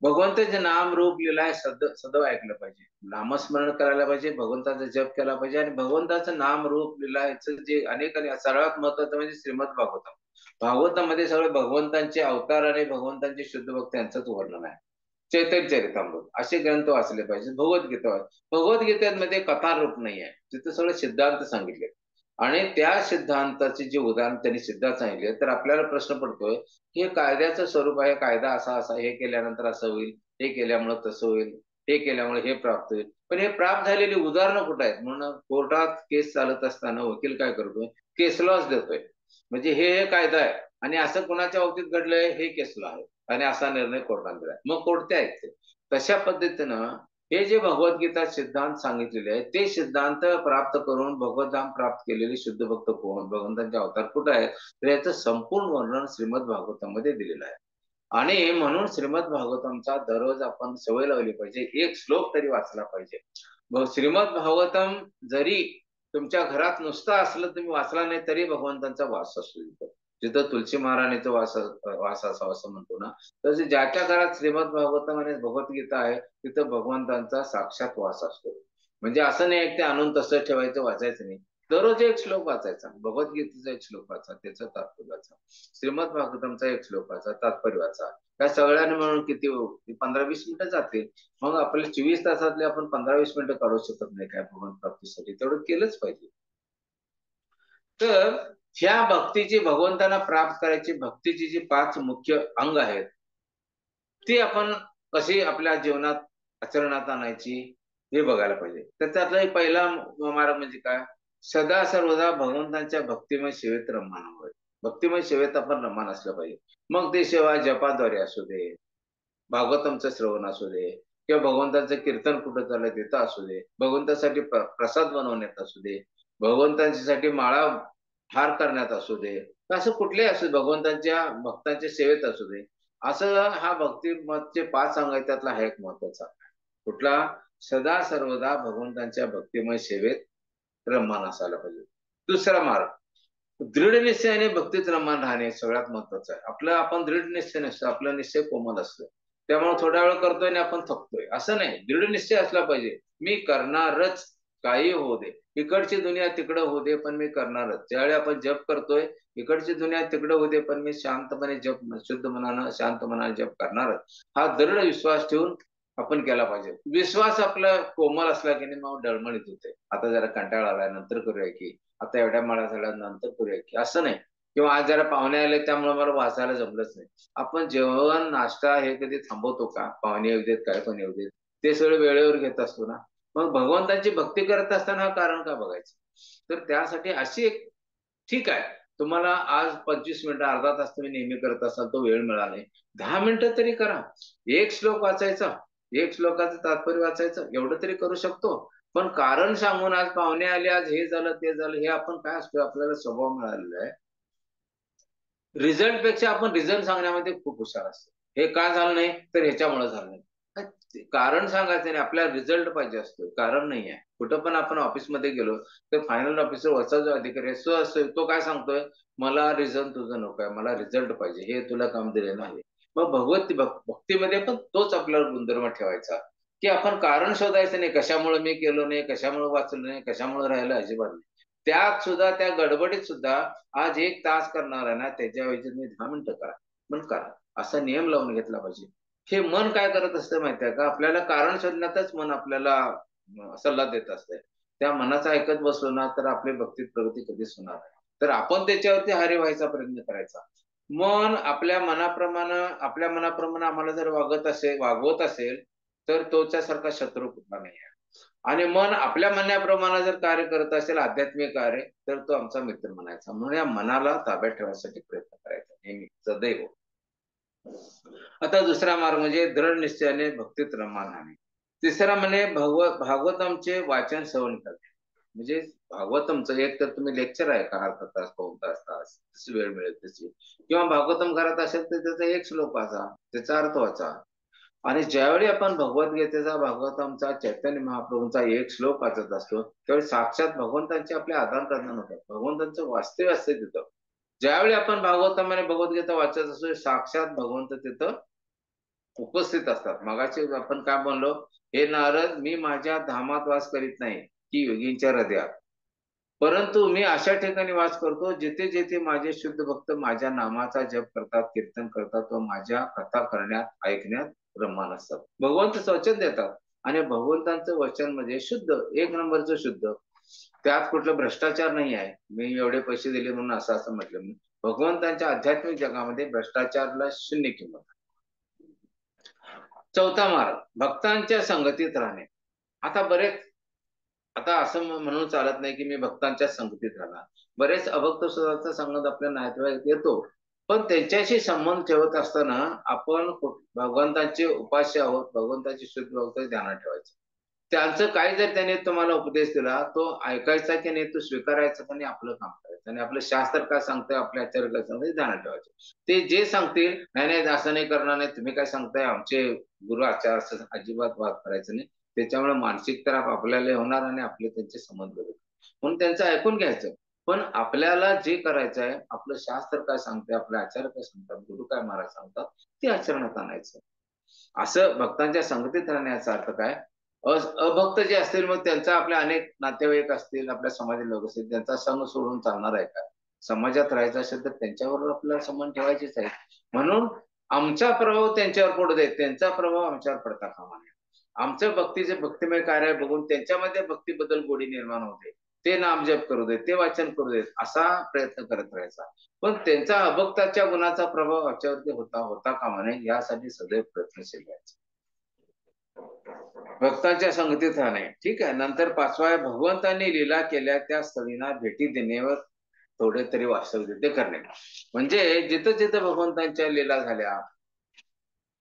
भगवंताचे नाम रूप लीला सदैव ऐकलं पाहिजे, नामस्मरण करायला पाहिजे, भगवंताचा जप केला पाहिजे. आणि भगवंताचं नाम रूप लीला याचं जे अनेक सर्वात महत्वाचं म्हणजे श्रीमद भागवतम. भागवतामध्ये सगळे भगवंतांचे अवतार आणि भगवंतांचे शुद्ध भक्त यांचंच वर्णन आहे. चैतन्य चरितामृत असे ग्रंथ वाचले पाहिजे. भगवद्गीतेमध्ये कथा रूप नाही आहे, तिथे सगळे सिद्धांत सांगितले. आणि त्या सिद्धांताचे जे उदाहरण त्यांनी सिद्धांत सांगितले, तर आपल्याला प्रश्न पडतोय, हे कायद्याचं स्वरूप आहे, कायदा असा असा, हे केल्यानंतर असं होईल, हे केल्यामुळे तसं होईल, हे केल्यामुळे हे प्राप्त होईल, पण हे प्राप्त झालेली उदाहरणं कुठं आहेत? म्हणून कोर्टात केस चालत असताना वकील काय करतोय? केस लॉच देतोय, म्हणजे हे कायदा आहे आणि असं कोणाच्या बाबतीत घडलंय, हे केस लॉ आहे आणि असा निर्णय कोर्टाने दिलाय, मग कोर्ट ते ऐकते. तशा पद्धतीनं हे जे भगवद्गीता सिद्धांत सांगितलेले आहेत, ते सिद्धांत प्राप्त करून भगवद्धाम प्राप्त केलेले शुद्ध भक्त कोण, भगवंतांचे अवतार कुठे आहेत, तर याचं संपूर्ण वर्णन श्रीमद भागवतामध्ये दिलेलं आहे. आणि म्हणून श्रीमद भागवतमचा दररोज आपण सवय लावली पाहिजे, एक श्लोक तरी वाचला पाहिजे. श्रीमद भागवतम जरी तुमच्या घरात नुसतं असलं, तुम्ही वाचला नाही तरी भगवंतांचा वास असतो तिथं. जिथं तुलसी महाराणीचा वास असावा असं म्हणतो ना, तर ज्याच्या घरात श्रीमद भागवतम आणि भगवद्गीता आहे तिथं भगवंतांचा साक्षात वास असतो. म्हणजे असं नाही ते आणून तसं ठेवायचं, वाचायचं नाही. दररोज एक श्लोक वाचायचा, भगवद्गीतेचा एक श्लोक वाचा, त्याचं तात्पर्य वाचा, श्रीमद भागवतमचा एक श्लोक वाचा, तात्पर्य वाचा. त्या सगळ्यांनी म्हणून किती 15-20 मिनिटं जातील. मग आपले 24 तासातले आपण 15-20 मिनिटं काढू शकत नाही काय भगवंत प्राप्तीसाठी? तेवढं केलंच पाहिजे. तर ह्या भक्तीची, भगवंतांना प्राप्त करायची भक्तीची जी 5 मुख्य अंग आहेत, ती आपण कशी आपल्या जीवनात आचरणात आणायची हे बघायला पाहिजे. तर त्यातला एक पहिला मार्ग म्हणजे काय? सदा सर्वदा भगवंतांच्या भक्तिमय सेवेत रममान हवं. भक्तिमय सेवेत आपण रममान असलं पाहिजे. मग ते सेवा जपाद्वारे असू दे, भागवतमचं श्रवण असू दे, किंवा भगवंतांचं कीर्तन कुठं चाललंय तिथं असू दे, भगवंतासाठी प्रसाद बनवण्यात असू दे, भगवंतांसाठी माळा हार करण्यात असू दे, असं कुठलेही असू दे, भगवंतांच्या भक्तांच्या सेवेत असू दे, असं हा भक्तिमतचे 5 अंग आहेत, त्यातला हा एक महत्वाचा. कुठला? सदा सर्वदा भगवंतांच्या भक्तिमय सेवेत रममान असायला पाहिजे. दुसरा मार्ग, दृढ निश्चयाने भक्तीत रममान राहणे सगळ्यात महत्वाचं आहे. आपण दृढ निश्चय नसतो, आपला निश्चय कोमल असतो, त्यामुळे थोडा वेळ करतोय आणि आपण थकतोय असं नाही. दृढ निश्चय असला पाहिजे, मी करणारच, काही होऊ दे, इकडची दुनिया तिकडं होऊ दे, पण मी करणारच. ज्यावेळी आपण जप करतोय, इकडची दुनिया तिकडं होऊ दे, पण मी शांतपणे जप, शुद्ध मनानं शांत मनाने जप करणारच, हा दृढ विश्वास ठेवून आपण केला पाहिजे. विश्वास आपला कोमल असला की नाही मग डळमळीत होते, आता जरा कंटाळा आलाय नंतर करूया की, आता एवढ्या माळा झाल्या नंतर करूया की, असं नाही. किंवा आज जरा पाहुणे आले त्यामुळे मला वाचायला जमलंच नाही. आपण जेवण नाश्ता हे कधी थांबवतो का? पाहुणे येऊ देत काय पण येऊ देत, ते सगळं वेळेवर घेत असतो ना. मग भगवंताची भक्ती करत असताना हा कारण का बघायचं? तर त्यासाठी अशी एक, ठीक आहे तुम्हाला आज 25 मिनिटं अर्धा तास तुम्ही नेहमी करत असाल, तो वेळ मिळाला नाही, 10 मिनिटं तरी करा. एक श्लोक वाचायचा, एक श्लोकाचं तात्पर्य वाचायचं, एवढं तरी करू शकतो. पण कारण सांगून आज पाहुणे आले, आज हे झालं ते झालं, हे आपण काय असतो, आपल्याला स्वभाव मिळालेला आहे. रिझल्ट पेक्षा आपण रिझल्ट सांगण्यामध्ये खूप हुशार असतो. हे का झालं नाही तर ह्याच्यामुळे झालं नाही. कारण सांगायचं नाही, आपल्याला रिझल्ट पाहिजे असतो, कारण नाही आहे. कुठं पण आपण ऑफिसमध्ये गेलो तर फायनल ऑफिसर वरचा जो अधिकारी असतो तो काय सांगतोय, मला रिझल्ट तुझं नको आहे, मला रिझल्ट पाहिजे, हे तुला काम दिलेलं नाही. मग भक्तीमध्ये पण तोच आपल्याला गुणधर्म ठेवायचा, की आपण कारण शोधायचं नाही, कशामुळे मी केलो नाही, कशामुळे वाचलो नाही, कशामुळे राहिलं, अजिबात नाही. त्यात सुद्धा, त्या गडबडीत सुद्धा आज 1 तास करणार आहे ना, त्याच्याऐवजी तुम्ही 10 मिनिटं करा, पण करा, असा नियम लावून घेतला पाहिजे. हे मन काय करत असतं माहितीये का? आपल्याला कारण शोधण्यातच मन आपल्याला सल्ला देत असते. त्या मनाचं ऐकत बसलो ना तर आपली भक्तीत प्रगती कधीच होणार नाही. तर आपण त्याच्यावरती हारी व्हायचा प्रयत्न करायचा. मन आपल्या मनाप्रमाणे आम्हाला जर वागवत असेल तर तोच्यासारखा शत्रू कुठला नाही आहे. आणि मन आपल्या म्हणण्याप्रमाणे जर कार्य करत असेल, आध्यात्मिक कार्य, तर तो आमचा मित्र म्हणायचा. म्हणून या मनाला ताब्यात ठेवण्यासाठी प्रयत्न करायचा नेहमी, सदैव. आता दुसरा मार्ग म्हणजे दृढ निश्चयाने भक्तीत रममानाने. तिसरा म्हणजे भागवतमचे वाचन श्रवण करणे. म्हणजे भागवतमचं एक तर तुम्ही लेक्चर ऐका, अर्धा तास, पाऊण तास, जशी वेळ मिळेल तशी. किंवा भागवतम घरात असेल तर त्याचा एक श्लोक वाचा, त्याचा अर्थ वाचा. आणि ज्यावेळी आपण भगवद्गीतेचा, भागवतमचा, चैतन्य महाप्रभूंचा एक श्लोक वाचत असतो, त्यावेळी साक्षात भगवंतांचे आपले आदान प्रदान होतात, भगवंतांचं वास्तव्य असते तिथं. ज्यावेळी आपण भागवतम आणि भगवद्गीता वाचत असतो, साक्षात भगवंत तिथं उपस्थित असतात. मगाशी आपण काय म्हणलो, हे नारद, मी माझ्या धामात वास करीत नाही की योगींच्या हृदयात, परंतु मी अशा ठिकाणी वास करतो जिथे जिथे माझे शुद्ध भक्त माझ्या नामाचा जप करतात, कीर्तन करतात व माझ्या कथा करण्यात, ऐकण्यात रममान असतात. भगवंत वचन देतात आणि भगवंतांचं वचन म्हणजे शुद्ध, एक नंबरचं शुद्ध. त्यात कुठलं भ्रष्टाचार नाही आहे. मी एवढे पैसे दिले म्हणून असं असं म्हटलं मी. भगवंतांच्या आध्यात्मिक जगामध्ये भ्रष्टाचारला शून्य किंमत. चौथा मार्ग, भक्तांच्या संगतीत राहणे. आता असं म्हणून चालत नाही की मी भक्तांच्या संगतीत राहणार. बरेच अभक्त सुद्धा संगत आपल्या नातेवाईक येतो, पण त्यांच्याशी संबंध ठेवत असताना आपण भगवंतांचे उपास्य आहोत, भगवंताची शुद्ध भक्त ध्यानात ठेवायचं. त्यांचं काय जर त्याने तुम्हाला उपदेश दिला, तो ऐकायचा की नाही, तो स्वीकारायचा की नाही, आपलं काम करायचं. आणि आपलं शास्त्र काय सांगतंय, आपले आचार्य काय सांगतंय, ध्यानात ठेवायचं. ते जे सांगतील, नाही नाही असं नाही करणार, नाही तुम्ही काय सांगताय, आमचे गुरु आचार्य, असं अजिबात वाद करायचं नाही. त्याच्यामुळे मानसिक त्रास आपल्याला होणार आणि आपले त्यांचे संबंध बदलतील. म्हणून त्यांचं ऐकून घ्यायचं. पण आपल्याला जे करायचं आहे, आपलं शास्त्र काय सांगते, आपले आचार्य काय सांगतात, गुरु काय महाराज सांगतात, ते आचरणात आणायचं. असं भक्तांच्या संगतीत राहण्याचा अर्थ काय? अभक्त जे असतील, मग त्यांचा आपल्या अनेक नातेवाईक असतील, आपल्या समाजातील लोक असतील, त्यांचा संग सोडून चालणार आहे का? समाजात राहायचं असेल तर त्यांच्याबरोबर आपल्याला संबंध ठेवायचेच आहे. म्हणून आमचा प्रभाव त्यांच्यावर पडू दे, त्यांचा प्रभाव आमच्यावर पडता कामा नये. आमचं भक्तीचे भक्तिमय कार्य बघून त्यांच्यामध्ये भक्तीबद्दल गोडी निर्माण होते, ते नामजप करू देत, ते वाचन करू देत, असा प्रयत्न करत राहायचा. पण त्यांचा अभक्ताच्या गुणाचा प्रभाव आमच्यावरती होता कामा नये, यासाठी सदैव प्रयत्नशील राहायचं. भक्तांच्या संगतीत राहणे. ठीक आहे. नंतर पाचवा आहे, भगवंतांनी लीला केल्या त्या स्थळींना भेटी देण्यावर थोडे तरी वास्तव्य ते करणे. म्हणजे जिथं जिथं भगवंतांच्या लीला झाल्या,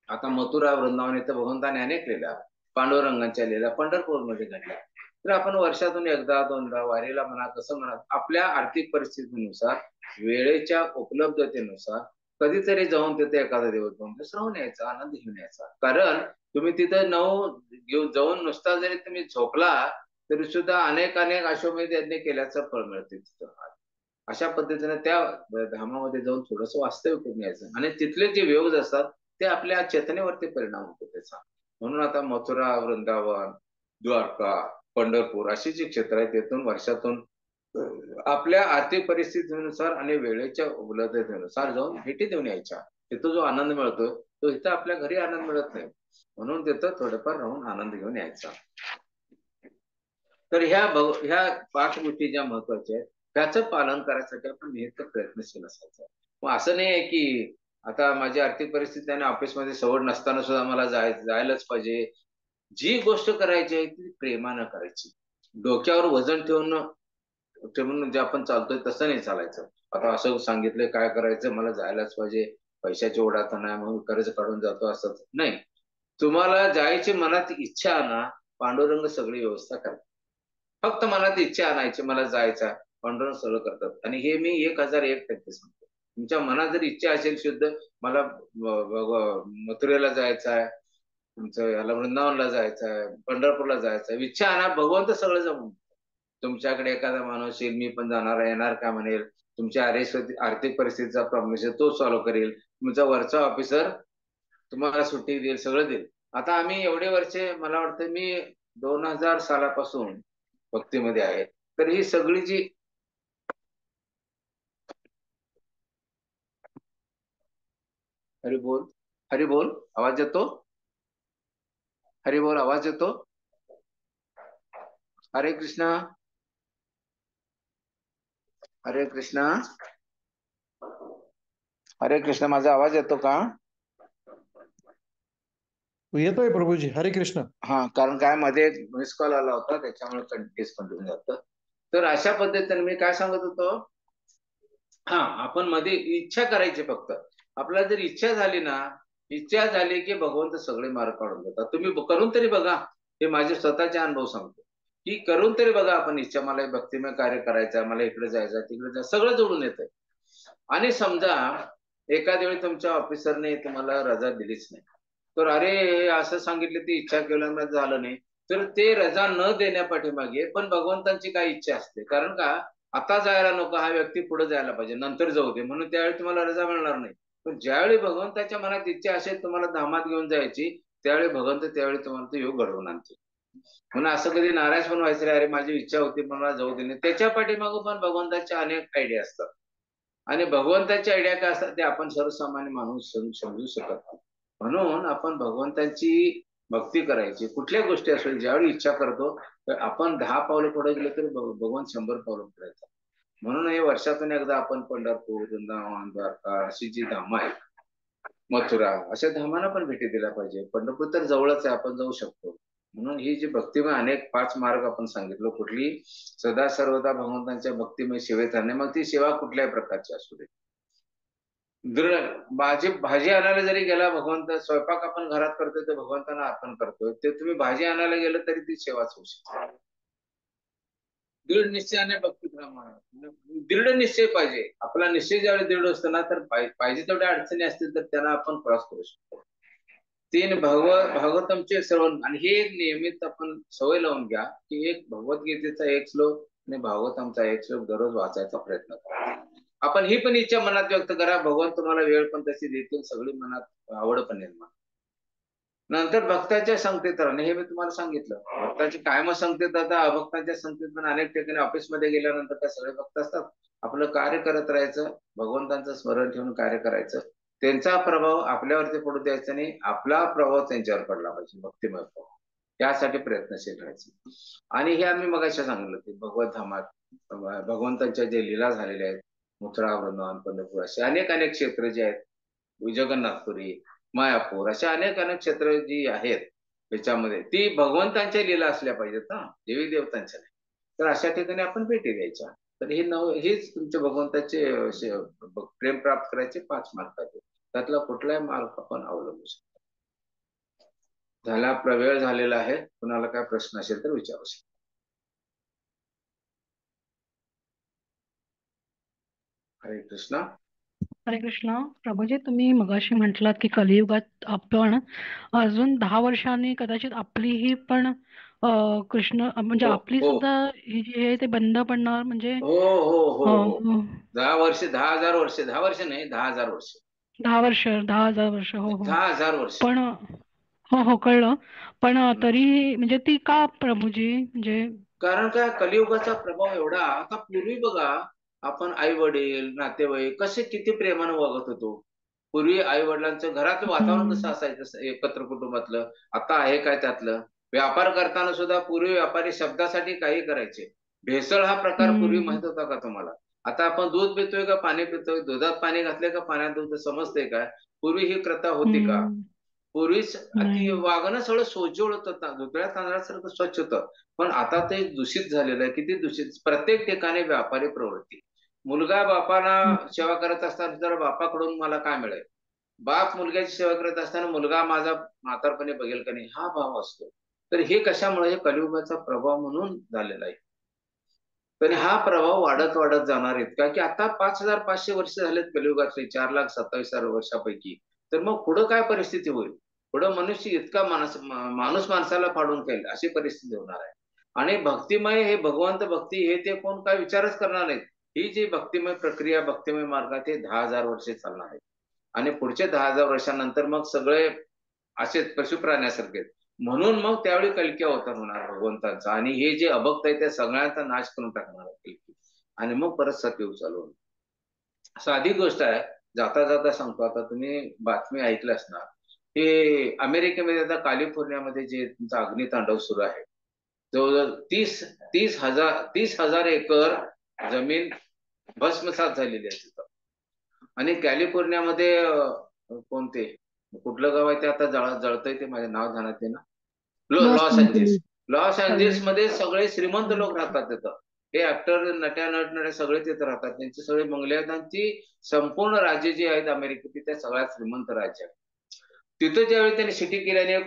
आता मथुरा, वृंदावन इथं भगवंताने अनेक लीला, पांडुरंगांच्या लीला पंढरपूरमध्ये घडल्या. तर आपण वर्षातून एकदा दोनदा वारीला म्हणा, कसं म्हणा, आपल्या आर्थिक परिस्थितीनुसार, वेळेच्या उपलब्धतेनुसार कधीतरी जाऊन तिथे एखादा दिवस राहून यायचा, आनंद घेऊन यायचा. कारण तुम्ही तिथं जाऊन नुसता जरी तुम्ही झोपला तरी सुद्धा अनेक अनेक अश्वमेध यज्ञ केल्याचं फळ मिळते तिथं. अशा पद्धतीने त्या धामामध्ये जाऊन थोडस वास्तव्य करून यायचं आणि तिथले जे व्यूज असतात ते आपल्या चेतनेवरती परिणाम होतो त्याचा. म्हणून आता मथुरा, वृंदावन, द्वारका, पंढरपूर अशी जी क्षेत्र आहेत, तिथून वर्षातून आपल्या आर्थिक परिस्थितीनुसार आणि वेळेच्या उपलब्धतेनुसार जाऊन भेटी देऊन यायच्या. तिथं जो आनंद मिळतो तो इथं आपल्या घरी आनंद मिळत नाही. म्हणून तिथं थोडंफार राहून आनंद घेऊन यायचा. तर ह्या 5 गोष्टी ज्या महत्वाच्या आहेत, त्याचं पालन करायसाठी आपण नेहमी प्रयत्नशील असायचं. मग असं नाही आहे की आता माझी आर्थिक परिस्थिती आणि ऑफिसमध्ये सवड नसताना सुद्धा मला जायलाच पाहिजे. जी गोष्ट करायची आहे ती प्रेमानं करायची. डोक्यावर वजन ठेवून जे आपण चालतोय तसं नाही चालायचं. आता असं सांगितलंय काय करायचं, मला जायलाच पाहिजे, पैशाची ओढ आता नाही म्हणून कर्ज काढून जातो असं नाही. तुम्हाला जायची मनात इच्छा आणा, पांडुरंग सगळी व्यवस्था करतात. फक्त मनात इच्छा आणायची मला जायचा, पांडुरंग सगळं करतात. आणि हे मी 1001% सांगतो. तुमच्या मनात जर इच्छा असेल शुद्ध, मला मथुरेला जायचं आहे, तुमचं याला वृंदावनला जायचं आहे, पंढरपूरला जायचं आहे, इच्छा आणा, भगवंत सगळं जमून. तुमच्याकडे एखादा माणूस येईल, मी पण जाणार आहे, येणार का म्हणेल, तुमच्या आर्थिक परिस्थितीचा प्रॉब्लेम असेल तो सॉल्व्ह करेल, तुमचा वरचा ऑफिसर तुम्हाला सुट्टी देईल, सगळं देईल. आता आम्ही एवढे वर्षे, मला वाटतं मी 2000 सालापासून भक्तीमध्ये आहे, तर ही सगळी जी हरी बोल, हरी बोल, आवाज येतो? हरी बोल, आवाज येतो? हरे कृष्णा, हरे कृष्णा, हरे कृष्णा, माझा आवाज येतो का? येतोय प्रभूजी, हरे कृष्ण. हा, कारण काय मध्ये मिस कॉल आला होता त्याच्यामुळे डिस्कंटिन्यू जातं. तर अशा पद्धतीने मी काय सांगत होतो, हा, आपण मध्ये इच्छा करायची. फक्त आपल्याला जर इच्छा झाली की भगवंत सगळे मार्ग काढून देतात. तुम्ही करून तरी बघा, हे माझे स्वतःचे अनुभव सांगतो की करून तरी बघा आपण इच्छा, मला हे भक्तिमय कार्य करायचं, मला इकडे जायचं, तिकडे जायचं, सगळं जोडून येतंय. आणि समजा एखाद्या वेळी तुमच्या ऑफिसरने तुम्हाला रजा दिलीच नाही, तर अरे हे असं सांगितलं, ती इच्छा केल्यामुळे झालं नाही, तर ते रजा न देण्यापाठीमागे पण भगवंतांची काय इच्छा असते. कारण का, आता जायला नको, हा व्यक्ती पुढे जायला पाहिजे, नंतर जाऊ दे, म्हणून त्यावेळी तुम्हाला रजा मिळणार नाही. पण ज्यावेळी भगवंताच्या मनात इच्छा असेल तुम्हाला धामात घेऊन जायची, त्यावेळी भगवंत त्यावेळी तुम्हाला तो योग घडवून आणते. म्हणून असं कधी नाराज पण व्हायचं नाही, अरे माझी इच्छा होती मला जाऊ दे नाही. त्याच्या पाठीमागं पण भगवंताच्या अनेक आयडिया असतात. आणि भगवंताची आयडिया काय असतात ते आपण सर्वसामान्य माणूस समजू शकत नाही. म्हणून आपण भगवंताची भक्ती करायची, कुठल्या गोष्टी असेल ज्यावेळी इच्छा करतो, तर आपण 10 पावलं पुढे गेले तर भगवंत 100 पावलं पुढे येतात. म्हणून हे वर्षातून एकदा आपण पंढरपूर, वृंदावन, द्वारका अशी जी धामं आहेत, मथुरा, अशा धामांना पण भेटी दिल्या पाहिजे. पंढरपूर तर जवळच आहे, आपण जाऊ शकतो. म्हणून ही जी भक्तिमय अनेक 5 मार्ग आपण सांगितलं, कुठली सदा सर्वदा भगवंतांच्या भक्तिमय सेवेत राहणे, मग ती सेवा कुठल्याही प्रकारची असू दे. भाजी आणायला जरी गेला, भगवंत स्वयंपाक आपण घरात करतोय तर भगवंतांना अर्पण करतोय, ते तुम्ही भाजी आणायला गेलं तरी ती सेवाच होऊ शकते. दृढ निश्चयाने भक्ती प्रमाण, दृढ निश्चय पाहिजे. आपला निश्चय ज्यावेळी दृढ असतो ना, तर पाहिजे तेवढ्या अडचणी असतील तर त्यांना आपण क्रॉस करू शकतो. 3 भागवतमचे श्रवण, आणि हे एक नियमित आपण सवय लावून घ्या की एक भगवद्गीतेचा एक श्लोक आणि भागवतमचा एक श्लोक दररोज वाचायचा प्रयत्न करा. आपण ही पण इच्छा मनात व्यक्त करा, भगवान तुम्हाला वेळ पण तशी देतील, सगळी मनात आवड पण निर्माण. नंतर भक्ताच्या संगतीत राहणे, हे मी तुम्हाला सांगितलं. भक्ताची कायम संगतीत, आता अभक्तांच्या संगतीत पण अनेक ठिकाणी ऑफिसमध्ये गेल्यानंतर त्या सगळे भक्त असतात. आपलं कार्य करत राहायचं, भगवंतांचं स्मरण ठेवून कार्य करायचं, त्यांचा प्रभाव आपल्यावरती पडू द्यायचा नाही, आपला प्रभाव त्यांच्यावर पडला पाहिजे, भक्तिमय प्रभाव. त्यासाठी प्रयत्नशील राहायचं. आणि हे आम्ही मगाशी सांगितलं की भगवत धामात भगवंतांच्या जे लीला झालेल्या आहेत, मथुरा, वृंदावन, पंढरपूर, असे अनेक अनेक क्षेत्र जे आहेत, जगन्नाथपुरी, मायापूर, अशा अनेक अनेक क्षेत्र जी आहेत त्याच्यामध्ये, ती भगवंतांच्या लीला असल्या पाहिजेत ना, देवी देवतांच्या नाही. तर अशा ठिकाणी आपण भेटी द्यायच्या. तर हेच तुमच्या भगवंताचे प्रेम प्राप्त करायचे 5 मार्ग आहेत. त्यातला कुठलाही मार्ग आपण अवलंबू शकतो. झाला, आपला वेळ झालेला आहे. कुणाला काय प्रश्न असेल तर विचारू शकतो. हरे कृष्णा. हरे कृष्ण. प्रभूजी, तुम्ही मगाशी म्हटलात की कलियुगात आपण अजून 10 वर्षांनी कदाचित आपली ही पण कृष्ण म्हणजे आपली हो सुद्धा ही जी आहे ते बंद पडणार, म्हणजे हो हो हो हो अं, 10 वर्ष, 10,000 वर्ष, 10 वर्ष नाही, 10,000 वर्ष, 10,000 वर्ष. हो हो. 10,000 वर्ष. पण हो हो, कळलं. पण तरी म्हणजे ती का प्रभूजी, म्हणजे कारण काय, कलियुगाचा प्रभाव एवढा. आता पूर्वी बघा, आपण आई वडील, नातेवाईक कसे किती प्रेमानं वागत होतो. पूर्वी आई वडिलांचं घरातलं वातावरण कसं असायचं एकत्र कुटुंबातलं, आता आहे काय त्यातलं? व्यापार करताना सुद्धा पूर्वी व्यापारी शब्दासाठी काही करायचे. भेसळ हा प्रकार पूर्वी हम्म. माहित होता का तुम्हाला? आता आपण दूध पितोय का पाणी पितोय, दुधात पाणी घातलंय का पाण्यात दूध, समजतंय का? पूर्वी ही प्रथा होती का? हम्म. पूर्वीच ती नाही. वागणं सगळं सोज्वळ होतं, दुसऱ्या तांदळासारखं स्वच्छ होतं. पण आता ते दूषित झालेलं आहे. किती दूषित! प्रत्येक ठिकाणी व्यापारी प्रवृत्ती. मुलगा बापाला हम्म. सेवा करत असताना तर बापाकडून मला काय मिळेल, बाप मुलग्याची सेवा करत असताना मुलगा माझा म्हातारपणे बघेल का नाही, हा भाव असतो. तर हे कशामुळे? हे कलियुगाचा प्रभाव म्हणून झालेला आहे. तर हा प्रभाव वाढत वाढत जाणार आहेत का, की आता 5500 वर्ष झालेत कलियुगातले, 4,27,000 वर्षापैकी. तर मग पुढं काय परिस्थिती होईल? पुढं मनुष्य इतका माणूस माणसाला फाडून खाईल अशी परिस्थिती होणार आहे. आणि भक्तिमय हे भगवंत भक्ती हे ते कोण काय विचारच करणार नाहीत. ही जी भक्तिमय प्रक्रिया, भक्तिमय मार्ग ते 10,000 वर्षे चालणार आहे. आणि पुढचे 10,000 वर्षानंतर मग सगळे असेच पशुप्राण्यासारखे. म्हणून मग त्यावेळी कल्की अवतार होणार भगवंतांचा, आणि हे जे अभक्त आहे त्या सगळ्यांचा नाश करून टाकणार आहे कल्की, आणि मग परत सतयुग चालू होईल. साधी गोष्ट आहे, जाता जाता सांगतो. आता तुम्ही बातमी ऐकली असणार, हे अमेरिकेमध्ये आता कॅलिफोर्नियामध्ये जे तुमचा अग्नितांडव सुरू आहे, जवळजवळ 30,000 एकर जमीन भस्मसात झालेली आहे तिथं. आणि कॅलिफोर्नियामध्ये कोणते, कुठलं गाव आहे ते आता जळतंय, ते माझे नाव ध्यानात आहे ना, loss Los Angeles. Angeles. Los Angeles हम्म. मध्ये सगळे श्रीमंत लोक राहतात तिथं. हे ऍक्टर, नट्या सगळे तिथे राहतात. त्यांचे सगळे बंगले आहेत, आणि ती संपूर्ण राज्य जी आहेत अमेरिकेची त्या सगळ्यात श्रीमंत राज्य आहे. तिथं ज्यावेळी त्यांनी सिटी केल्याने,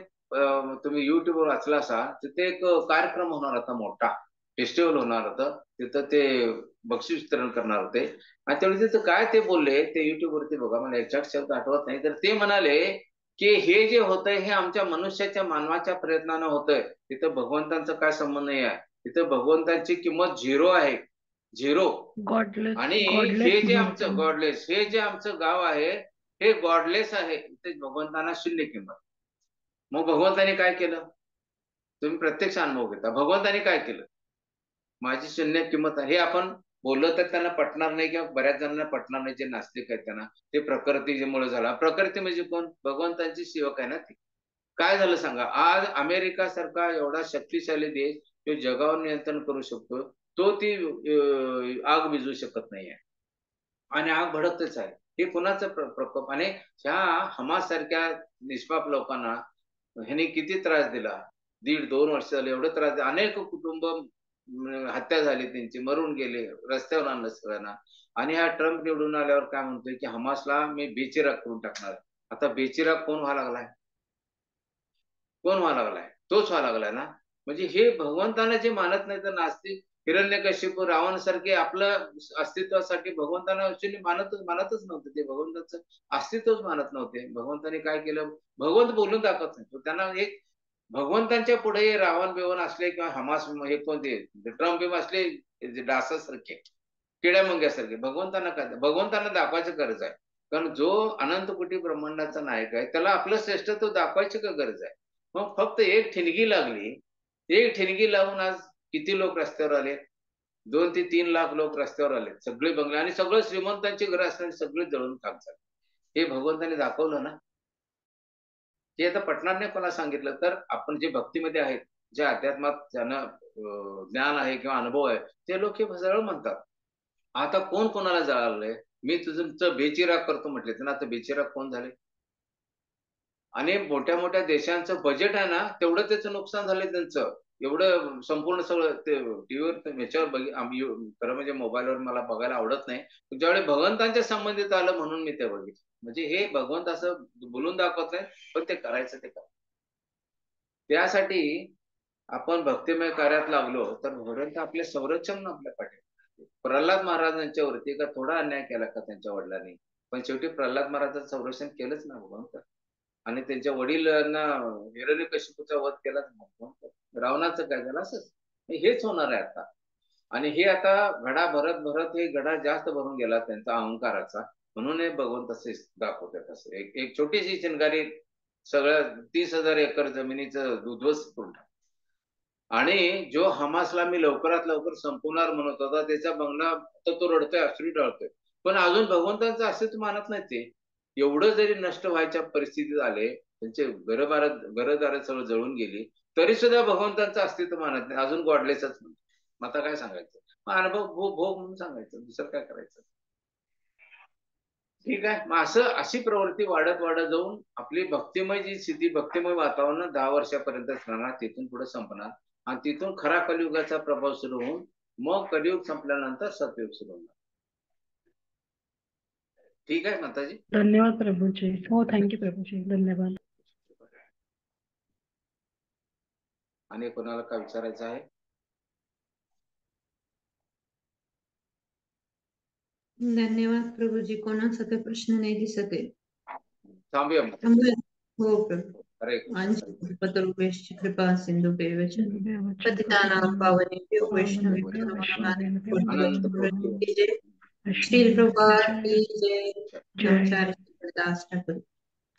तुम्ही युट्यूबवर वाचला असाल, तिथे एक कार्यक्रम होणार होता, मोठा फेस्टिवल होणार होतं. तिथं ते बक्षीस वितरण करणार होते. आणि त्यावेळी तिथं काय ते बोलले ते युट्यूबवरती बघा, मला एक्झॅक्ट शब्द आठवत नाही. तर ते म्हणाले की हे जे होतंय हे आमच्या मनुष्याच्या, मानवाच्या प्रयत्नानं होतंय. तिथं भगवंतांचा काय संबंध नाही आहे. तिथं भगवंतांची किंमत झिरो आहे, झिरो. गॉडलेस. आणि गॉडलेस हे जे म्हणत आमचं होते. गॉडलेस, हे जे आमचं गाव आहे हे गॉडलेस आहे. इथे भगवंतांना शून्य किंमत. मग भगवंताने काय केलं? तुम्ही प्रत्यक्ष अनुभव घेता. भगवंताने काय केलं? माझी शून्य किंमत आहे. हे आपण बोललो तर त्यांना पटणार नाही, किंवा बऱ्याच जणांना पटणार नाही जे नास्तिक आहेत त्यांना. ते प्रकृतीमुळे झाला. प्रकृती म्हणजे कोण? भगवंतांची सेवक आहे ना ती. काय झालं सांगा, आज अमेरिका सारखा एवढा शक्तिशाली देश जो जगावर नियंत्रण करू शकतो, तो ती आग विझू शकत नाहीये, आणि आग भडकतेच आहे. हे कुणाचं प्रकोप? आणि ह्या हमास सारख्या निष्पाप लोकांना ह्याने किती त्रास दिला. 1.5-2 वर्ष झाले एवढं त्रास दिला. अनेक कुटुंब हत्या झाली, त्यांची मरून गेले, रस्त्यावर आणलं सगळ्यांना. आणि हा ट्रम्प निवडून आल्यावर काय म्हणतोय की हमासला मी बेचिराग करून टाकणार. आता बेचिराग कोण व्हायला लागलाय? कोण व्हायला लागलाय? तोच व्हायला लागलाय ना. म्हणजे हे भगवंतांना जे मानत नाही, तर नास्तिक, हिरण्यकशिपू, रावण सारखे आपलं अस्तित्वासाठी भगवंतांना ऍक्च्युअली मानतच नव्हते. ते भगवंताचं अस्तित्वच मानत नव्हते. भगवंतांनी काय केलं? भगवंत बोलून दाखवत नाही. तो त्यांना एक भगवंतांच्या पुढे रावण बिवण असले, किंवा हमास हे कोणते ट्रम्प बिम असले, डासासारखे, किड्या मुंग्यासारखे, भगवंतांना काय? भगवंतांना दाखवायची गरज आहे. कारण जो अनंत कोटी ब्रह्मांडाचा नायक आहे त्याला आपलं श्रेष्ठत्व दाखवायची का गरज आहे? मग फक्त एक ठिणगी लागली, एक ठिणगी लावून आज किती लोक रस्त्यावर आले? 2 ते 3 लाख लोक रस्त्यावर आले. सगळे बंगले आणि सगळं श्रीमंतांची घरं असणारी सगळे जळून खाक झाले. हे भगवंताने दाखवलं ना. हे आता पटणार नाही कोणाला सांगितलं तर. आपण जे भक्तीमध्ये आहेत, जे अध्यात्मात ज्यांना ज्ञान आहे किंवा अनुभव आहे, ते लोक हे सरळ म्हणतात. आता कोण कोणाला जळालंय? मी तुमचं बेचिराग करतो म्हटले, तर आता बेचिराग कोण झाले? आणि मोठ्या मोठ्या देशांचं बजेट आहे ना, तेवढं त्याचं नुकसान झालंय त्यांचं. एवढं संपूर्ण सगळं ते टीव्हीवर ह्याच्यावर आम्ही खरं म्हणजे मोबाईलवर मला बघायला आवडत नाही. पण ज्यावेळी भगवंतांच्या संबंधित आलं म्हणून मी ते बघितलं. म्हणजे हे भगवंत असं बोलून दाखवत नाही, पण ते करायचं ते करा. त्यासाठी आपण भक्तिमय कार्यात लागलो तर भगवंत आपले संरक्षण आपल्या पाठी. प्रल्हाद महाराजांच्या वरती का थोडा अन्याय केला का त्यांच्या वडिलांनी? पण शेवटी प्रल्हाद महाराजांचं संरक्षण केलंच ना भगवंत. आणि त्यांच्या वडिलांना हिरण्यकशिपूचा वध केला, रावणाचं काय झालं? असंच हेच होणार आहे आता. आणि हे आता घडा भरत भरत हे घडा जास्त भरून गेला त्यांचा अहंकाराचा, म्हणून हे भगवंत असे दाखवतात. असं एक छोटीशी चिनगारी सगळं 30,000 एकर जमिनीचं उद्ध्वस्त करून टाकलं. आणि जो हमासला मी लवकरात लवकर संपवणार म्हणत होता, त्याचा बंगला तर तो रडतोय, अश्रू ढळतोय, पण अजून भगवंतांचं अस्तित्व मानत नाही ते. एवढं जरी नष्ट व्हायच्या परिस्थितीत आले, त्यांचे घरदार सगळं जळून गेली, तरी सुद्धा भगवंतांचं अस्तित्व मानत नाही, अजून गॉडलेसच म्हणतात. मग आता काय सांगायचं, मग अनुभव भोग भोग म्हणून सांगायचं, दुसरं काय करायचं. ठीक आहे. मग अशी प्रवृत्ती वाढत वाढत जाऊन आपली भक्तिमय जी स्थिती, भक्तिमय वातावरण 10 वर्षापर्यंत राहणार, तिथून पुढे संपणार आणि तिथून खरा कलियुगाचा प्रभाव सुरू होऊन मग कलियुग संपल्यानंतर सतयुग सुरू होणार. ठीक आहे माताजी. धन्यवाद प्रभूजी. हो, थँक्यू प्रभूजी. धन्यवाद. आणि कोणाला काय विचारायचं आहे? धन्यवाद प्रभूजी. कोणाचा काही प्रश्न नाही दिसत आहे. थांबूया मग. थांबूया. हो प्रभू. हरे कृष्ण. अंशुपतरूपेश्च कृपा सिंधुभ्येव च पतितानां पावनेभ्यो वैष्णवेभ्यो नमो नमः. अनंत कोटी की जय. श्री प्रभुपाद की जय. ब्रह्मचारी दास ठाकुर.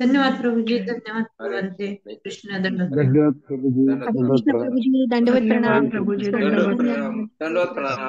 धन्यवाद प्रभूजी. धन्यवाद भगवंते कृष्ण. दंडवत धन्यवाद प्रभुजी. धन्यवाद दंडवत प्रणाम. प्रभूजी दंडवत धन्यवाद प्रणाम. प्रभूजी. दंडवत धन्यवाद. प्रणाम. दंडवत प्रणाम.